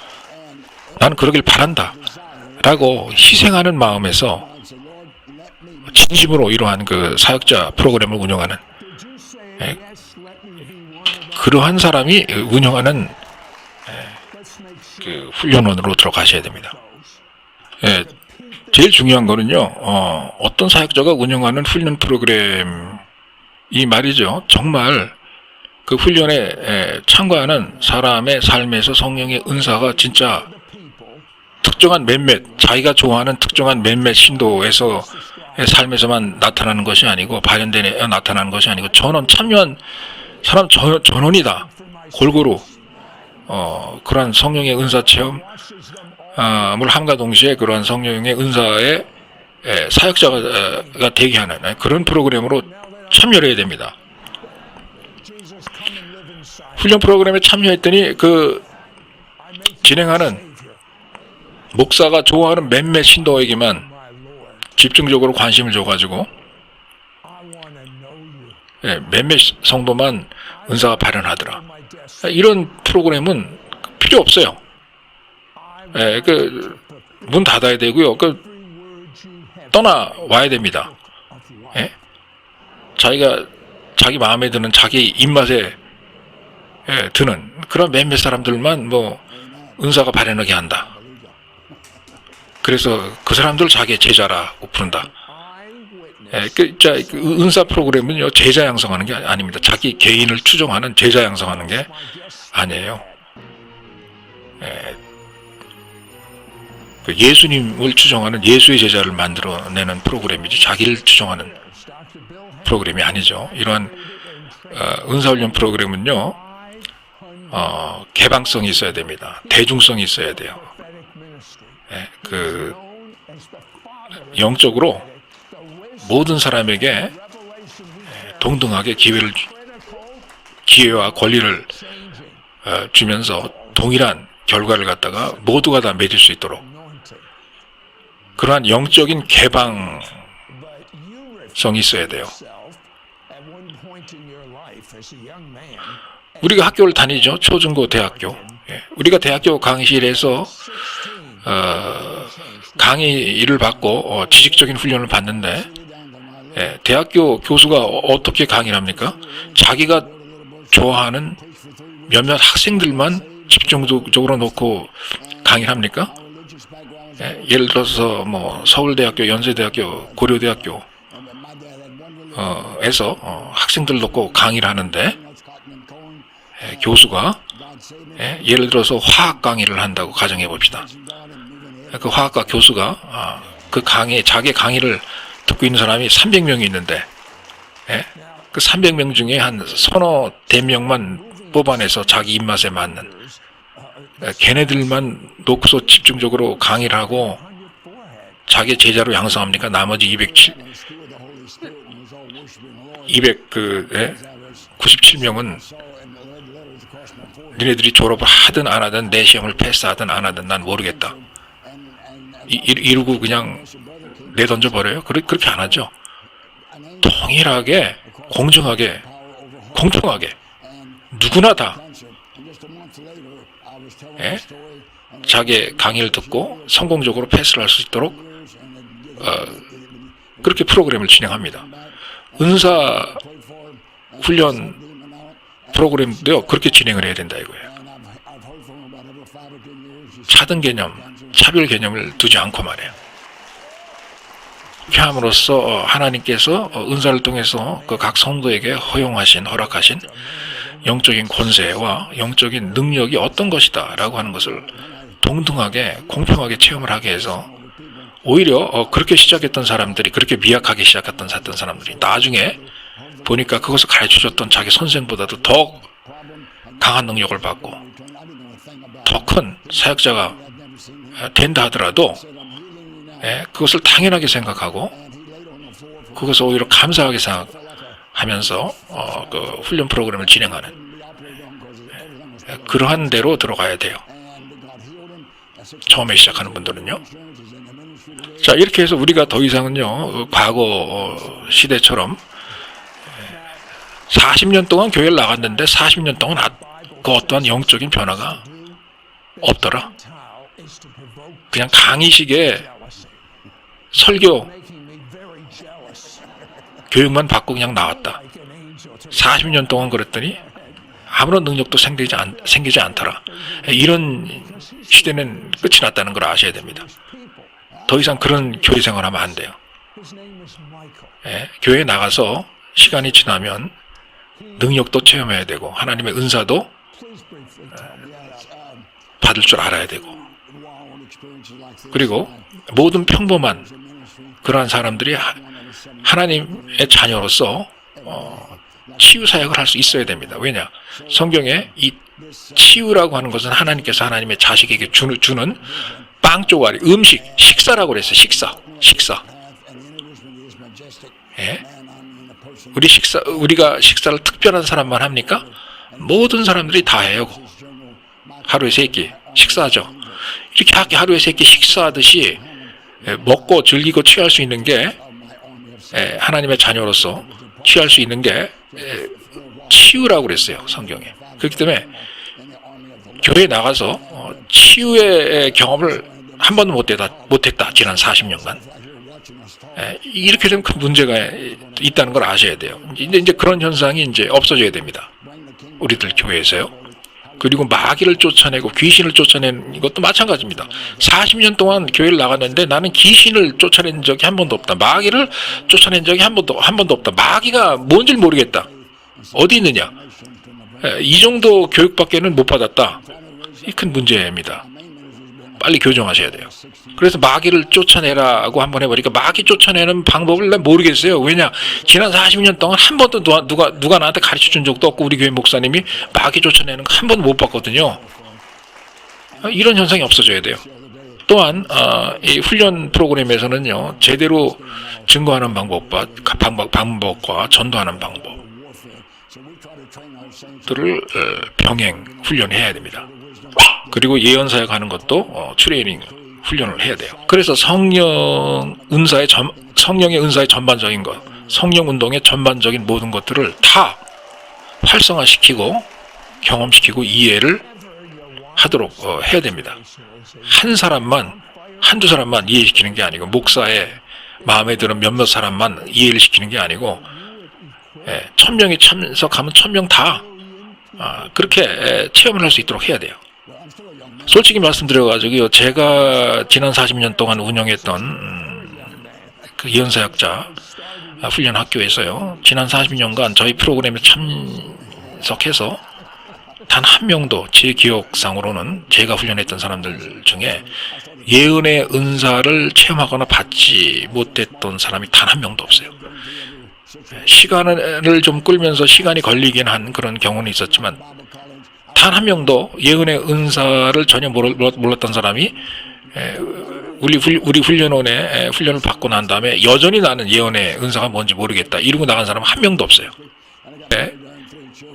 나는 그러길 바란다. 라고 희생하는 마음에서 진심으로 이러한 그 사역자 프로그램을 운영하는 그러한 사람이 운영하는 그 훈련원으로 들어가셔야 됩니다. 제일 중요한 거는요, 어떤 사역자가 운영하는 훈련 프로그램이 말이죠. 정말 그 훈련에 참가하는 사람의 삶에서 성령의 은사가 진짜 특정한 자기가 좋아하는 특정한 몇몇 신도에서의 삶에서만 나타나는 것이 아니고, 발현되어 나타나는 것이 아니고, 참여한 사람 전원이다. 골고루, 그러한 성령의 은사 체험, 물 함과 동시에 그러한 성령의 은사의 사역자가 되게 하는 그런 프로그램으로 참여를 해야 됩니다. 훈련 프로그램에 참여했더니 그 진행하는 목사가 좋아하는 몇몇 신도에게만 집중적으로 관심을 줘가지고 몇몇 성도만 은사가 발현하더라. 이런 프로그램은 필요 없어요. 문 닫아야 되고요. 떠나와야 됩니다. 자기 마음에 드는 자기 입맛에 드는 그런 몇몇 사람들만 은사가 발현하게 한다. 그래서 그 사람들 자기의 제자라고 부른다. 은사 프로그램은요, 제자 양성하는 게 아닙니다. 자기 개인을 추종하는 제자 양성하는 게 아니에요. 예수님을 추종하는 예수의 제자를 만들어내는 프로그램이지 자기를 추종하는 프로그램이 아니죠. 이러한 은사훈련 프로그램은요, 개방성이 있어야 됩니다. 대중성이 있어야 돼요. 영적으로 모든 사람에게 동등하게 기회와 권리를 주면서 동일한 결과를 갖다가 모두가 다 맺을 수 있도록 그러한 영적인 개방성이 있어야 돼요. 우리가 학교를 다니죠. 초중고 대학교. 우리가 대학교 강의실에서 강의를 받고 지식적인 훈련을 받는데 대학교 교수가 어떻게 강의를 합니까? 자기가 좋아하는 몇몇 학생들만 집중적으로 놓고 강의를 합니까? 예를 들어서 서울대학교, 연세대학교, 고려대학교 에서 학생들 놓고 강의를 하는데 교수가 예를 들어서 화학 강의를 한다고 가정해 봅시다. 그 화학과 교수가 자기 강의를 듣고 있는 사람이 300명이 있는데 그 300명 중에 한 서너 대명만 뽑아내서 자기 입맛에 맞는 걔네들만 놓고서 집중적으로 강의를 하고 자기 제자로 양성합니까? 나머지 297명은 니네들이 졸업을 하든 안 하든 내 시험을 패스하든 안 하든 난 모르겠다. 이러고 그냥 내던져 버려요? 그렇게 안 하죠. 동일하게, 공정하게, 공평하게 누구나 다 자기의 강의를 듣고 성공적으로 패스를 할 수 있도록 그렇게 프로그램을 진행합니다. 은사 훈련 프로그램도요, 그렇게 진행을 해야 된다 이거예요. 차등 개념, 차별 개념을 두지 않고 말이에요. 이렇게 함으로써 하나님께서 은사를 통해서 그 각 성도에게 허락하신 영적인 권세와 영적인 능력이 어떤 것이다 라고 하는 것을 동등하게 공평하게 체험을 하게 해서 오히려 그렇게 시작했던 사람들이, 그렇게 미약하게 시작했던 사람들이 나중에 보니까 그것을 가르쳐줬던 자기 선생보다도 더 강한 능력을 받고 더 큰 사역자가 된다 하더라도 그것을 당연하게 생각하고 그것을 오히려 감사하게 생각하면서 그 훈련 프로그램을 진행하는 그러한 데로 들어가야 돼요. 처음에 시작하는 분들은요. 자, 이렇게 해서 우리가 더 이상은요, 과거 시대처럼 40년 동안 교회를 나갔는데 40년 동안 그 어떠한 영적인 변화가 없더라. 그냥 강의식의 설교 교육만 받고 그냥 나왔다. 40년 동안 그랬더니 아무런 능력도 생기지 않더라. 이런 시대는 끝이 났다는 걸 아셔야 됩니다. 더 이상 그런 교회 생활하면 안 돼요. 교회에 나가서 시간이 지나면 능력도 체험해야 되고 하나님의 은사도 받을 줄 알아야 되고, 그리고 모든 평범한 그러한 사람들이 하나님의 자녀로서 치유 사역을 할 수 있어야 됩니다. 왜냐? 성경에 이 치유라고 하는 것은 하나님께서 하나님의 자식에게 주는 빵 쪼가리, 음식, 식사라고 그랬어요. 식사. 우리가 식사를 특별한 사람만 합니까? 모든 사람들이 다 해요. 하루에 3끼 식사하죠. 이렇게 하루에 3끼 식사하듯이 먹고 즐기고 취할 수 있는 게, 하나님의 자녀로서 취할 수 있는 게 치유라고 그랬어요, 성경에. 그렇기 때문에 교회에 나가서 치유의 경험을 한 번도 못했다. 지난 40년간. 이렇게 되면 큰 문제가 있다는 걸 아셔야 돼요. 이제 그런 현상이 이제 없어져야 됩니다. 우리들 교회에서요. 그리고 마귀를 쫓아내고 귀신을 쫓아내는 것도 마찬가지입니다. 40년 동안 교회를 나갔는데 나는 귀신을 쫓아낸 적이 한 번도 없다. 마귀를 쫓아낸 적이 한 번도 없다. 마귀가 뭔지 모르겠다. 어디 있느냐? 이 정도 교육밖에는 못 받았다. 이 큰 문제입니다. 빨리 교정하셔야 돼요. 그래서 마귀를 쫓아내라고 한번 해보니까 마귀 쫓아내는 방법을 난 모르겠어요. 왜냐? 지난 40년 동안 한 번도 누가 나한테 가르쳐 준 적도 없고 우리 교회 목사님이 마귀 쫓아내는 거 한 번도 못 봤거든요. 이런 현상이 없어져야 돼요. 또한 이 훈련 프로그램에서는요, 제대로 증거하는 방법과 전도하는 방법들을 병행 훈련해야 됩니다. 그리고 예언사역 하는 것도 트레이닝 훈련을 해야 돼요. 그래서 성령의 은사의 전반적인 것, 성령 운동의 전반적인 모든 것들을 다 활성화시키고 경험시키고 이해를 하도록 해야 됩니다. 한두 사람만 이해시키는 게 아니고, 목사의 마음에 드는 몇몇 사람만 이해를 시키는 게 아니고, 1000명이 참석하면 1000명 다 그렇게 체험을 할 수 있도록 해야 돼요. 솔직히 말씀드려가지고요, 제가 지난 40년 동안 운영했던 그 예언사역자 훈련 학교에서요, 지난 40년간 저희 프로그램에 참석해서 단 한 명도 제 기억상으로는 제가 훈련했던 사람들 중에 예언의 은사를 체험하거나 받지 못했던 사람이 단 한 명도 없어요. 시간을 좀 끌면서 시간이 걸리긴 한 그런 경우는 있었지만 단 한 명도 예언의 은사를 전혀 몰랐던 사람이 우리 훈련원에 훈련을 받고 난 다음에 여전히 나는 예언의 은사가 뭔지 모르겠다 이러고 나간 사람은 한 명도 없어요.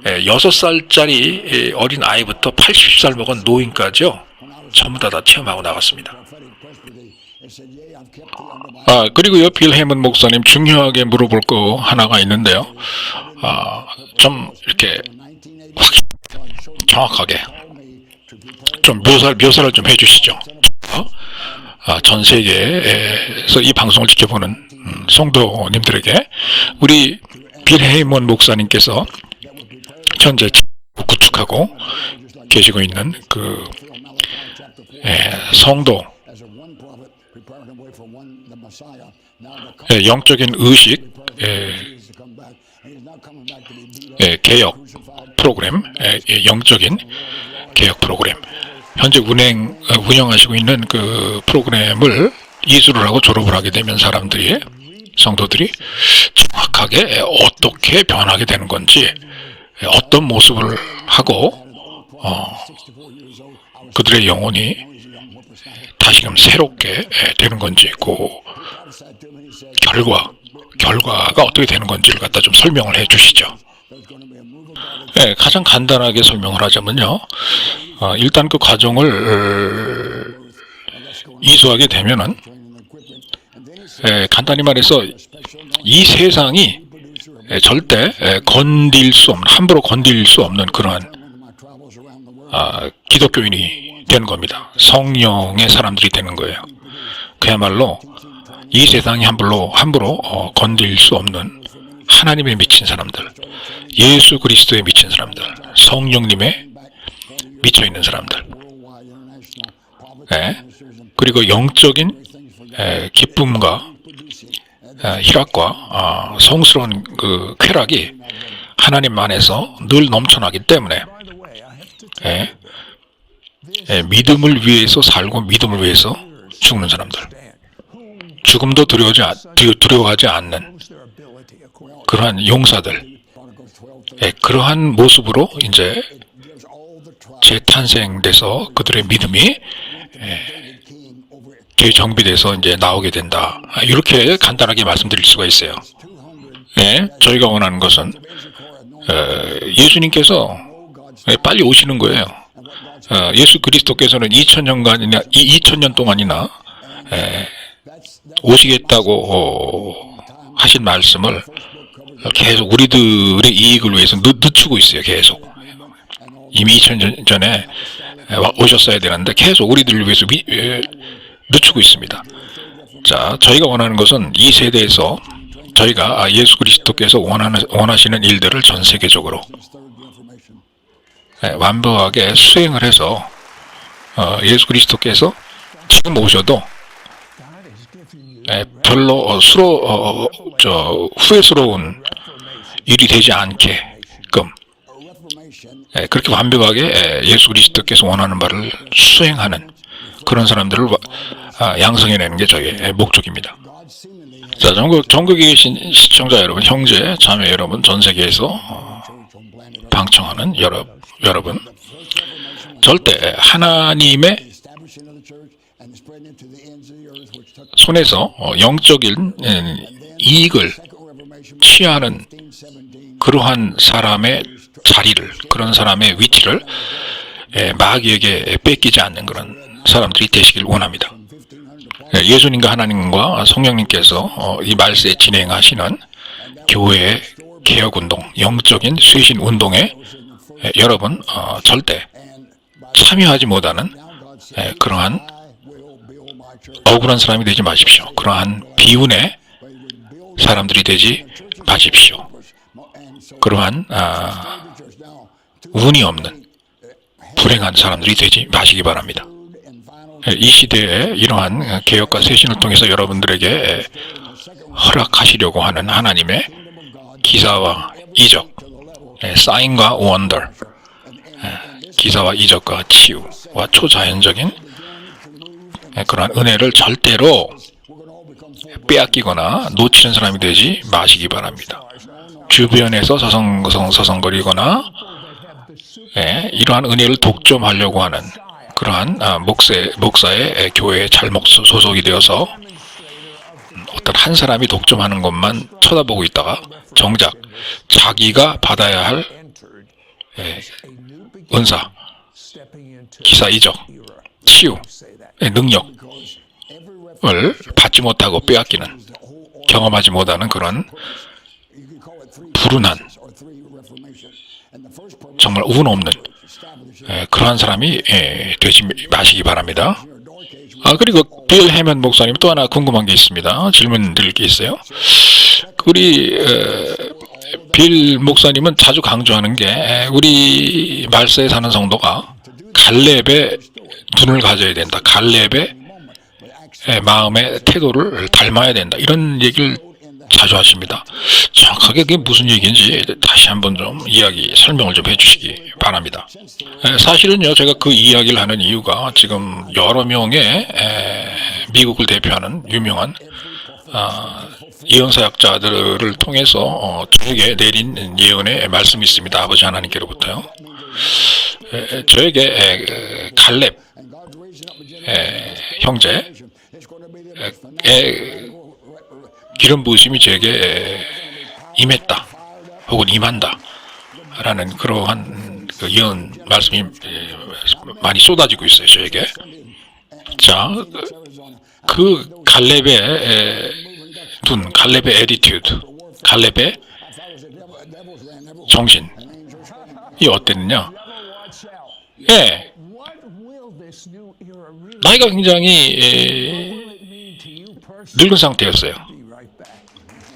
6살짜리 어린 아이부터 80살 먹은 노인까지요, 전부 다 체험하고 나갔습니다. 그리고요, 빌 헤이먼 목사님 중요하게 물어볼 거 하나가 있는데요. 좀 이렇게 정확하게 좀 묘사를 좀 해주시죠. 전 세계에서 이 방송을 지켜보는 성도님들에게 우리 빌 헤이먼 목사님께서 현재 구축하고 계시고 있는 그 성도 영적인 의식, 개혁 프로그램, 영적인 개혁 프로그램. 현재 운영하시고 있는 그 프로그램을 이수를 하고 졸업을 하게 되면 성도들이 정확하게 어떻게 변하게 되는 건지, 어떤 모습을 하고 그들의 영혼이 다시금 새롭게 되는 건지, 그 결과가 어떻게 되는 건지를 갖다 좀 설명을 해 주시죠. 가장 간단하게 설명을 하자면요, 일단 그 과정을 이수하게 되면은, 간단히 말해서 이 세상이 절대 함부로 건들 수 없는 그러한 기독교인이 되는 겁니다. 성령의 사람들이 되는 거예요. 그야말로 이 세상이 함부로 건들 수 없는 하나님에 미친 사람들, 예수 그리스도에 미친 사람들, 성령님에 미쳐 있는 사람들, 그리고 영적인 기쁨과 희락과 성스러운 그 쾌락이 하나님 안에서 늘 넘쳐나기 때문에 믿음을 위해서 살고 믿음을 위해서 죽는 사람들, 죽음도 두려워하지 않는 그러한 용사들, 그러한 모습으로 이제 재탄생돼서 그들의 믿음이 재정비돼서 이제 나오게 된다. 이렇게 간단하게 말씀드릴 수가 있어요. 저희가 원하는 것은 예수님께서 빨리 오시는 거예요. 예수 그리스도께서는 2000년 동안이나 오시겠다고 하신 말씀을 계속 우리들의 이익을 위해서 늦추고 있어요. 계속. 이미 2000년 전에 오셨어야 되는데 계속 우리들을 위해서 늦추고 있습니다. 자, 저희가 원하는 것은 이 세대에서 저희가 예수 그리스도께서 원하시는 일들을 전 세계적으로 완벽하게 수행을 해서 예수 그리스도께서 지금 오셔도 별로 후회스러운 일이 되지 않게끔 그렇게 완벽하게 예수 그리스도께서 원하는 바를 수행하는 그런 사람들을 양성해내는 게 저희의 목적입니다. 자, 전국에 계신 시청자 여러분, 형제, 자매 여러분, 전 세계에서 방청하는 여러분, 절대 하나님의 손에서 영적인 이익을 취하는 그러한 사람의 자리를, 그런 사람의 위치를 마귀에게 뺏기지 않는 그런 사람들이 되시길 원합니다. 예수님과 하나님과 성령님께서 이 말세에 진행하시는 교회의 개혁운동, 영적인 쇄신 운동에 여러분 절대 참여하지 못하는 그러한 억울한 사람이 되지 마십시오. 그러한 비운의 사람들이 되지 마십시오. 그러한 운이 없는 불행한 사람들이 되지 마시기 바랍니다. 이 시대에 이러한 개혁과 쇄신을 통해서 여러분들에게 허락하시려고 하는 하나님의 기사와 이적, 사인과 원더, 기사와 이적과 치유와 초자연적인 그러한 은혜를 절대로 빼앗기거나 놓치는 사람이 되지 마시기 바랍니다. 주변에서 서성거리거나 이러한 은혜를 독점하려고 하는 그러한 목사의 교회에 잘못 소속이 되어서 어떤 한 사람이 독점하는 것만 쳐다보고 있다가 정작 자기가 받아야 할 은사, 기사, 이적, 치유, 능력을 받지 못하고 빼앗기는, 경험하지 못하는 그런 불운한, 정말 운 없는 그러한 사람이 되지 마시기 바랍니다. 그리고 빌 해먼 목사님 또 하나 궁금한 게 있습니다. 질문 드릴 게 있어요. 우리 빌 목사님은 자주 강조하는 게 우리 말세에 사는 성도가 갈렙의 눈을 가져야 된다. 갈렙의 마음의 태도를 닮아야 된다. 이런 얘기를 자주 하십니다. 정확하게 그게 무슨 얘기인지 다시 한번 좀 설명을 좀 해주시기 바랍니다. 사실은요, 제가 그 이야기를 하는 이유가 지금 여러 명의 미국을 대표하는 유명한 예언사역자들을 통해서 저에게 내린 예언의 말씀이 있습니다. 아버지 하나님께로부터요. 저에게 갈렙 형제의 기름 부으심이 제게 임했다 혹은 임한다 라는 그러한 그 예언 말씀이 많이 쏟아지고 있어요, 저에게. 자, 그 갈렙의 둔, 갈렙의 에디튜드, 갈렙의 정신이 어땠느냐? 예, 나이가 굉장히 늙은 상태였어요.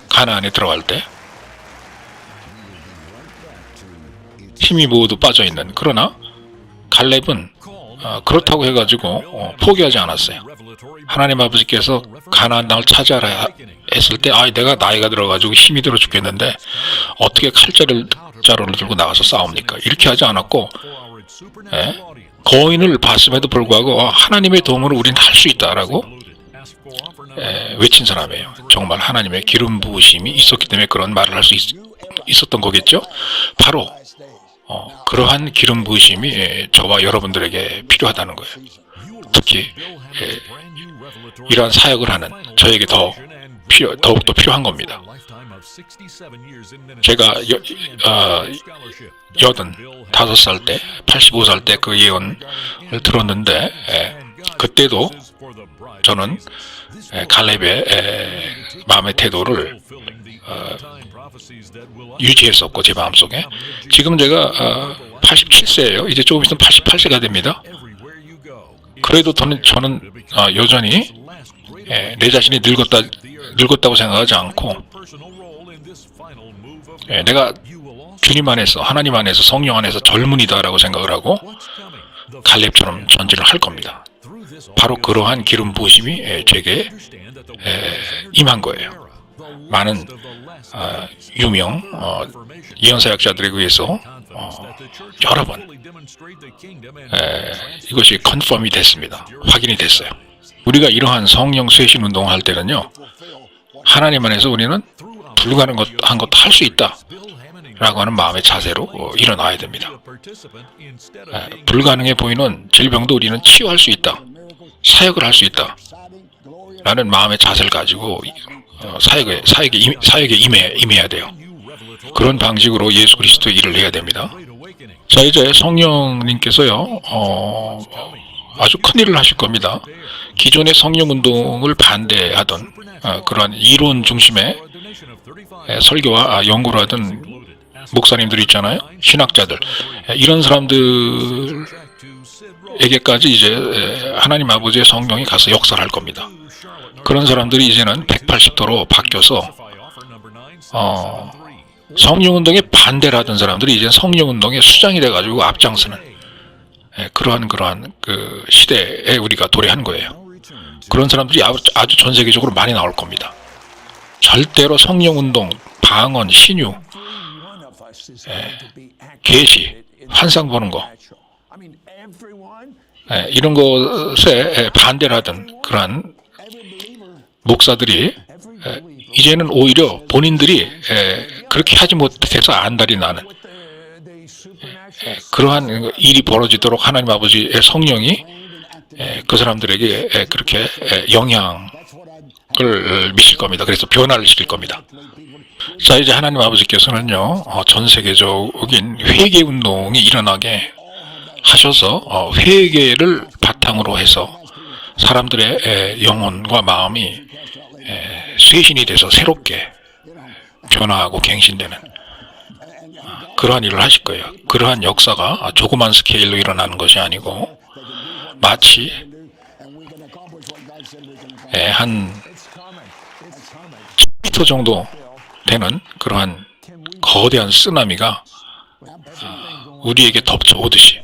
가나안에 들어갈 때 힘이 모두 빠져있는. 그러나 갈렙은 그렇다고 해가지고 포기하지 않았어요. 하나님 아버지께서 가나안 땅을 차지하라 했을 때 내가 나이가 들어가지고 힘이 들어 죽겠는데 어떻게 칼자루를 들고 나가서 싸웁니까? 이렇게 하지 않았고 거인을 봤음에도 불구하고 하나님의 도움으로 우리는 할 수 있다라고 외친 사람이에요. 정말 하나님의 기름 부으심이 있었기 때문에 그런 말을 할 수 있었던 거겠죠. 바로 그러한 기름 부으심이 저와 여러분들에게 필요하다는 거예요. 특히 이러한 사역을 하는 저에게 더욱더 필요한 겁니다. 제가 85살 때, 85살 때 그 예언을 들었는데 그때도 저는 갈렙의 마음의 태도를 유지했었고, 제 마음속에. 지금 제가 87세예요. 이제 조금 있으면 88세가 됩니다. 그래도 저는 여전히 내 자신이 늙었다고 생각하지 않고 내가 주님 안에서, 하나님 안에서, 성령 안에서 젊은이다라고 생각을 하고 갈렙처럼 전진을 할 겁니다. 바로 그러한 기름 부으심이 제게 임한 거예요. 많은 유명 예언사역자들에 의해서 여러 번 이것이 컨펌이 됐습니다. 확인이 됐어요. 우리가 이러한 성령 쇄신 운동을 할 때는요, 하나님 안에서 우리는 불가능한 것도 할 수 있다 라고 하는 마음의 자세로 일어나야 됩니다. 불가능해 보이는 질병도 우리는 치유할 수 있다, 사역을 할 수 있다 라는 마음의 자세를 가지고 사역에 임해야 돼요. 그런 방식으로 예수 그리스도의 일을 해야 됩니다. 자, 이제 성령님께서요 아주 큰일을 하실 겁니다. 기존의 성령 운동을 반대하던 그러한 이론 중심의 설교와 연구를 하던 목사님들 있잖아요. 신학자들. 이런 사람들에게까지 이제 하나님 아버지의 성령이 가서 역사를 할 겁니다. 그런 사람들이 이제는 180도로 바뀌어서 성령운동에 반대를 하던 사람들이 이제 성령운동의 수장이 돼가지고 앞장서는 그러한 그 시대에 우리가 도래한 거예요. 그런 사람들이 아주 전 세계적으로 많이 나올 겁니다. 절대로 성령운동, 방언, 신유, 계시, 환상 보는 거, 이런 것에 반대를 하던 그러한 목사들이 이제는 오히려 본인들이 그렇게 하지 못해서 안달이 나는 그러한 일이 벌어지도록 하나님 아버지의 성령이 그 사람들에게 그렇게 영향을 미칠 겁니다. 그래서 변화를 시킬 겁니다. 자, 이제 하나님 아버지께서는요, 전 세계적인 회개 운동이 일어나게 하셔서 회개를 바탕으로 해서 사람들의 영혼과 마음이 쇄신이 돼서 새롭게 변화하고 갱신되는 그러한 일을 하실 거예요. 그러한 역사가 조그만 스케일로 일어나는 것이 아니고 마치 한 10m 정도 되는 그러한 거대한 쓰나미가 우리에게 덮쳐오듯이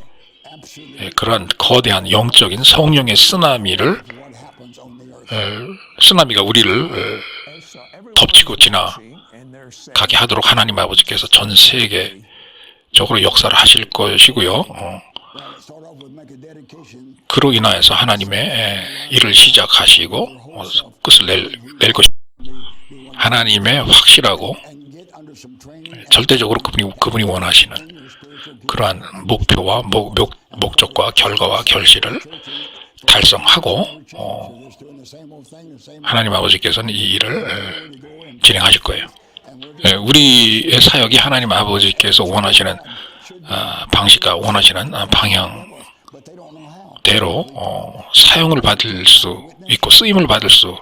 그러한 거대한 영적인 성령의 쓰나미가 우리를 덮치고 지나가게 하도록 하나님 아버지께서 전 세계적으로 역사를 하실 것이고요. 그로 인하여서 하나님의 일을 시작하시고 끝을 낼 것입니다. 하나님의 확실하고 절대적으로 그분이 원하시는 그러한 목표와 목적과 결과와 결실을 달성하고 하나님 아버지께서는 이 일을 진행하실 거예요. 우리의 사역이 하나님 아버지께서 원하시는 방식과 원하시는 방향대로 사용을 받을 수 있고 쓰임을 받을 수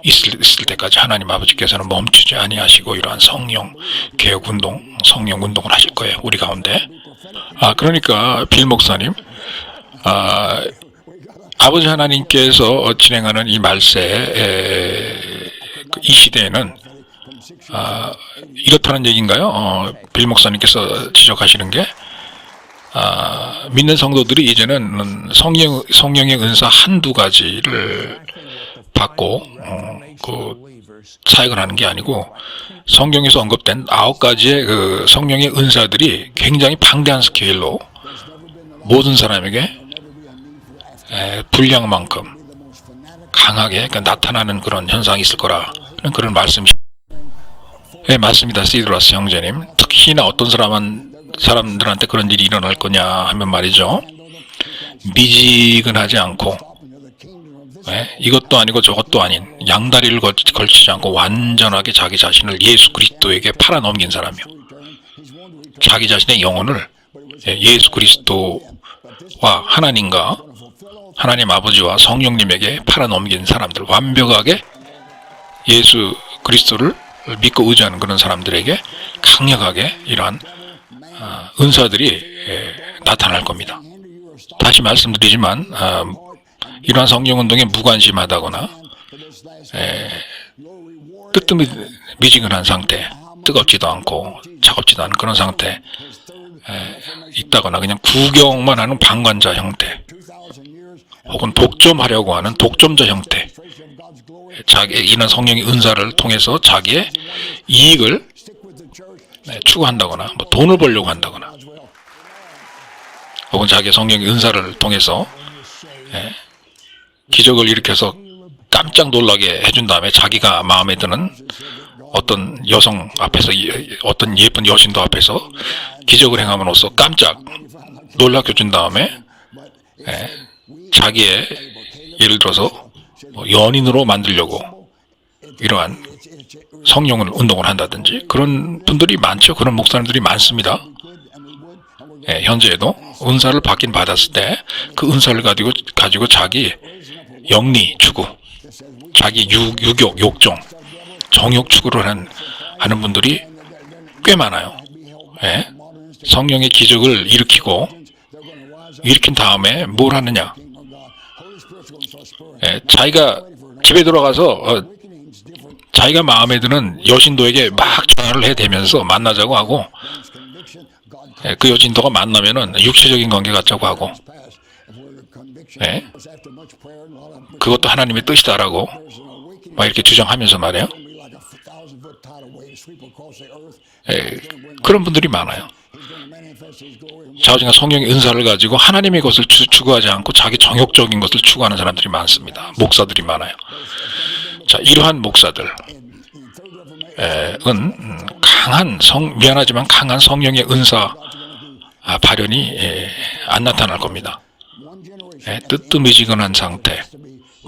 있을 때까지 하나님 아버지께서는 멈추지 아니하시고 이러한 성령 개혁운동, 성령 운동을 하실 거예요. 우리 가운데. 그러니까 빌 목사님, 아버지 하나님께서 진행하는 이 말세 이 시대에는 이렇다는 얘기인가요? 빌 목사님께서 지적하시는 게 믿는 성도들이 이제는 성령의 은사 한두 가지를 받고 사역을 하는 게 아니고 성경에서 언급된 9가지의 그 성령의 은사들이 굉장히 방대한 스케일로 모든 사람에게 분량만큼 강하게 나타나는 그런 현상이 있을 거라는 그런 말씀이십니다. 네, 맞습니다. 시드라스 형제님. 특히나 어떤 사람들한테 그런 일이 일어날 거냐 하면 말이죠. 미지근하지 않고 이것도 아니고 저것도 아닌 양다리를 걸치지 않고 완전하게 자기 자신을 예수 그리스도에게 팔아넘긴 사람이요. 자기 자신의 영혼을 예수 그리스도와 하나님과 하나님 아버지와 성령님에게 팔아넘긴 사람들, 완벽하게 예수 그리스도를 믿고 의지하는 그런 사람들에게 강력하게 이러한 은사들이 나타날 겁니다. 다시 말씀드리지만 이러한 성령운동에 무관심하다거나 뜨뜻미지근한 상태, 뜨겁지도 않고 차갑지도 않은 그런 상태 있다거나 그냥 구경만 하는 방관자 형태 혹은 독점하려고 하는 독점자 형태, 이런 성령의 은사를 통해서 자기의 이익을 추구한다거나 돈을 벌려고 한다거나 혹은 자기의 성령의 은사를 통해서 기적을 일으켜서 깜짝 놀라게 해준 다음에 자기가 마음에 드는 어떤 여성 앞에서, 어떤 예쁜 여신도 앞에서 기적을 행함으로써 깜짝 놀라게 해준 다음에 자기의 예를 들어서 연인으로 만들려고 이러한 성령을 운동을 한다든지 그런 분들이 많죠. 그런 목사님들이 많습니다. 현재에도 은사를 받긴 받았을 때 그 은사를 가지고 자기 영리 추구, 자기 유욕, 욕정, 정욕 추구를 하는 분들이 꽤 많아요. 성령의 기적을 일으킨 다음에 뭘 하느냐? 자기가 집에 들어가서 자기가 마음에 드는 여신도에게 막 전화를 해대면서 만나자고 하고 그 여신도가 만나면은 육체적인 관계 갖자고 하고 그것도 하나님의 뜻이다라고 막 이렇게 주장하면서 말이에요. 그런 분들이 많아요. 자오징어 성령의 은사를 가지고 하나님의 것을 추구하지 않고 자기 정욕적인 것을 추구하는 사람들이 많습니다. 목사들이 많아요. 자, 이러한 목사들은 미안하지만 강한 성령의 은사 발현이 안 나타날 겁니다. 뜨뜻미지근한 상태,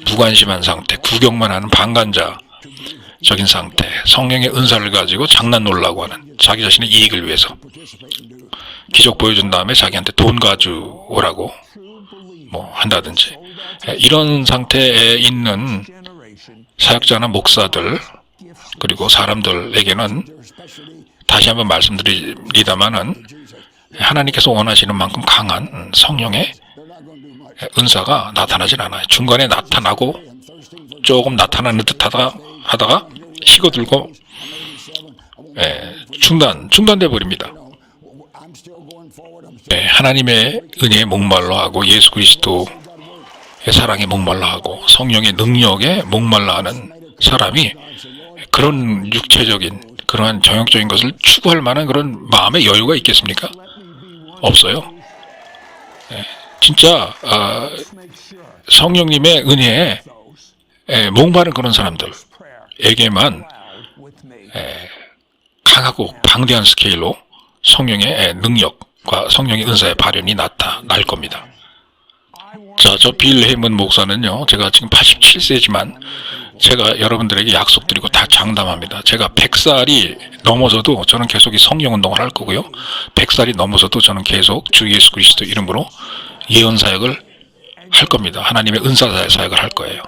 무관심한 상태, 구경만 하는 방관자적인 상태, 성령의 은사를 가지고 장난 놀라고 하는 자기 자신의 이익을 위해서 기적 보여준 다음에 자기한테 돈 가져오라고 한다든지 이런 상태에 있는 사역자나 목사들 그리고 사람들에게는 다시 한번 말씀드리다마는 하나님께서 원하시는 만큼 강한 성령의 은사가 나타나질 않아요. 중간에 나타나고 조금 나타나는 듯 하다가 식어들고 중단돼 버립니다. 하나님의 은혜에 목말라 하고 예수 그리스도의 사랑에 목말라 하고 성령의 능력에 목말라 하는 사람이 그런 육체적인 그러한 정욕적인 것을 추구할 만한 그런 마음의 여유가 있겠습니까? 없어요. 진짜 성령님의 은혜에 목마른 그런 사람들에게만 강하고 방대한 스케일로 성령의 능력과 성령의 은사의 발현이 나타날 겁니다. 자, 저 빌 헤이먼 목사는요, 제가 지금 87세지만 제가 여러분들에게 약속드리고 다 장담합니다. 제가 100살이 넘어서도 저는 계속 이 성령운동을 할 거고요. 100살이 넘어서도 저는 계속 주 예수 그리스도 이름으로 예언사역을 할 겁니다. 하나님의 은사사역을 할 거예요.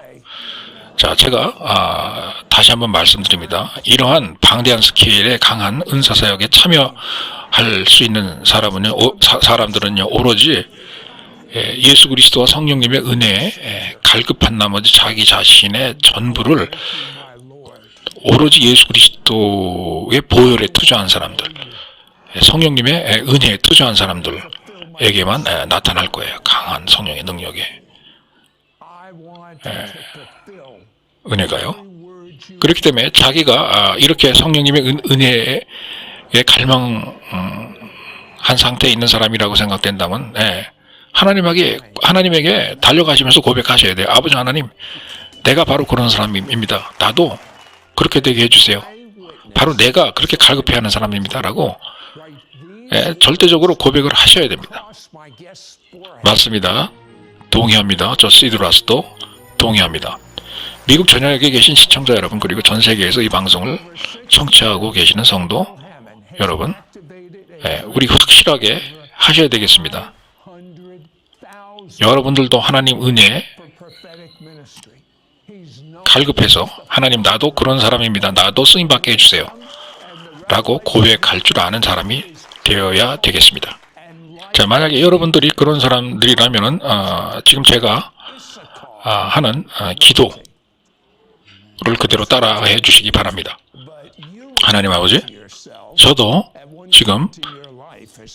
자, 제가 다시 한번 말씀드립니다. 이러한 방대한 스케일의 강한 은사사역에 참여할 수 있는 사람들은요, 오로지 예수 그리스도와 성령님의 은혜에 갈급한 나머지 자기 자신의 전부를 오로지 예수 그리스도의 보혈에 투자한 사람들, 성령님의 은혜에 투자한 사람들에게만 나타날 거예요. 강한 성령의 능력에. 은혜가요. 그렇기 때문에 자기가 이렇게 성령님의 은혜에 갈망한 상태에 있는 사람이라고 생각된다면 하나님에게 달려가시면서 고백하셔야 돼요. 아버지 하나님, 내가 바로 그런 사람입니다. 나도 그렇게 되게 해주세요. 바로 내가 그렇게 갈급해하는 사람입니다. 라고 절대적으로 고백을 하셔야 됩니다. 맞습니다. 동의합니다. 저 시드라스도 동의합니다. 미국 전역에 계신 시청자 여러분, 그리고 전 세계에서 이 방송을 청취하고 계시는 성도 여러분, 우리 확실하게 하셔야 되겠습니다. 여러분들도 하나님 은혜에 갈급해서 하나님, 나도 그런 사람입니다. 나도 쓰임받게 해주세요. 라고 고백할 줄 아는 사람이 되어야 되겠습니다. 자, 만약에 여러분들이 그런 사람들이라면은 지금 제가 하는 기도를 그대로 따라해 주시기 바랍니다. 하나님 아버지, 저도 지금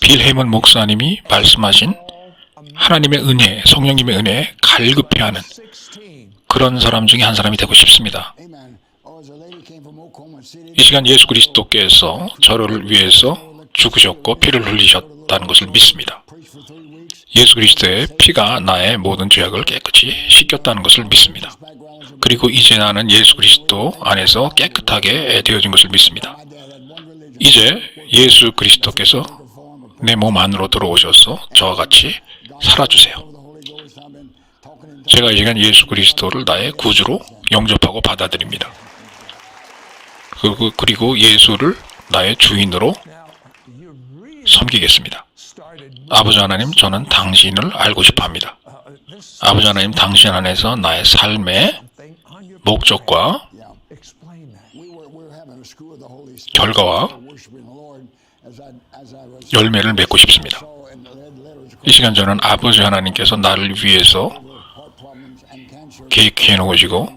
빌 헤이먼 목사님이 말씀하신 하나님의 은혜, 성령님의 은혜에 갈급해하는 그런 사람 중에 한 사람이 되고 싶습니다. 이 시간 예수 그리스도께서 저를 위해서 죽으셨고 피를 흘리셨다는 것을 믿습니다. 예수 그리스도의 피가 나의 모든 죄악을 깨끗이 씻겼다는 것을 믿습니다. 그리고 이제 나는 예수 그리스도 안에서 깨끗하게 되어진 것을 믿습니다. 이제 예수 그리스도께서 내 몸 안으로 들어오셔서 저와 같이 살아주세요. 제가 이 시간 예수 그리스도를 나의 구주로 영접하고 받아들입니다. 그리고 예수를 나의 주인으로 섬기겠습니다. 아버지 하나님, 저는 당신을 알고 싶어 합니다. 아버지 하나님, 당신 안에서 나의 삶의 목적과 결과와 열매를 맺고 싶습니다. 이 시간 저는 아버지 하나님께서 나를 위해서 계획해 놓으시고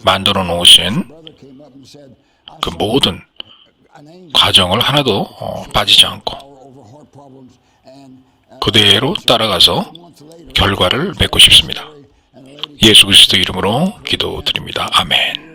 만들어 놓으신 그 모든 과정을 하나도 빠지지 않고 그대로 따라가서 결과를 맺고 싶습니다. 예수 그리스도 이름으로 기도드립니다. 아멘.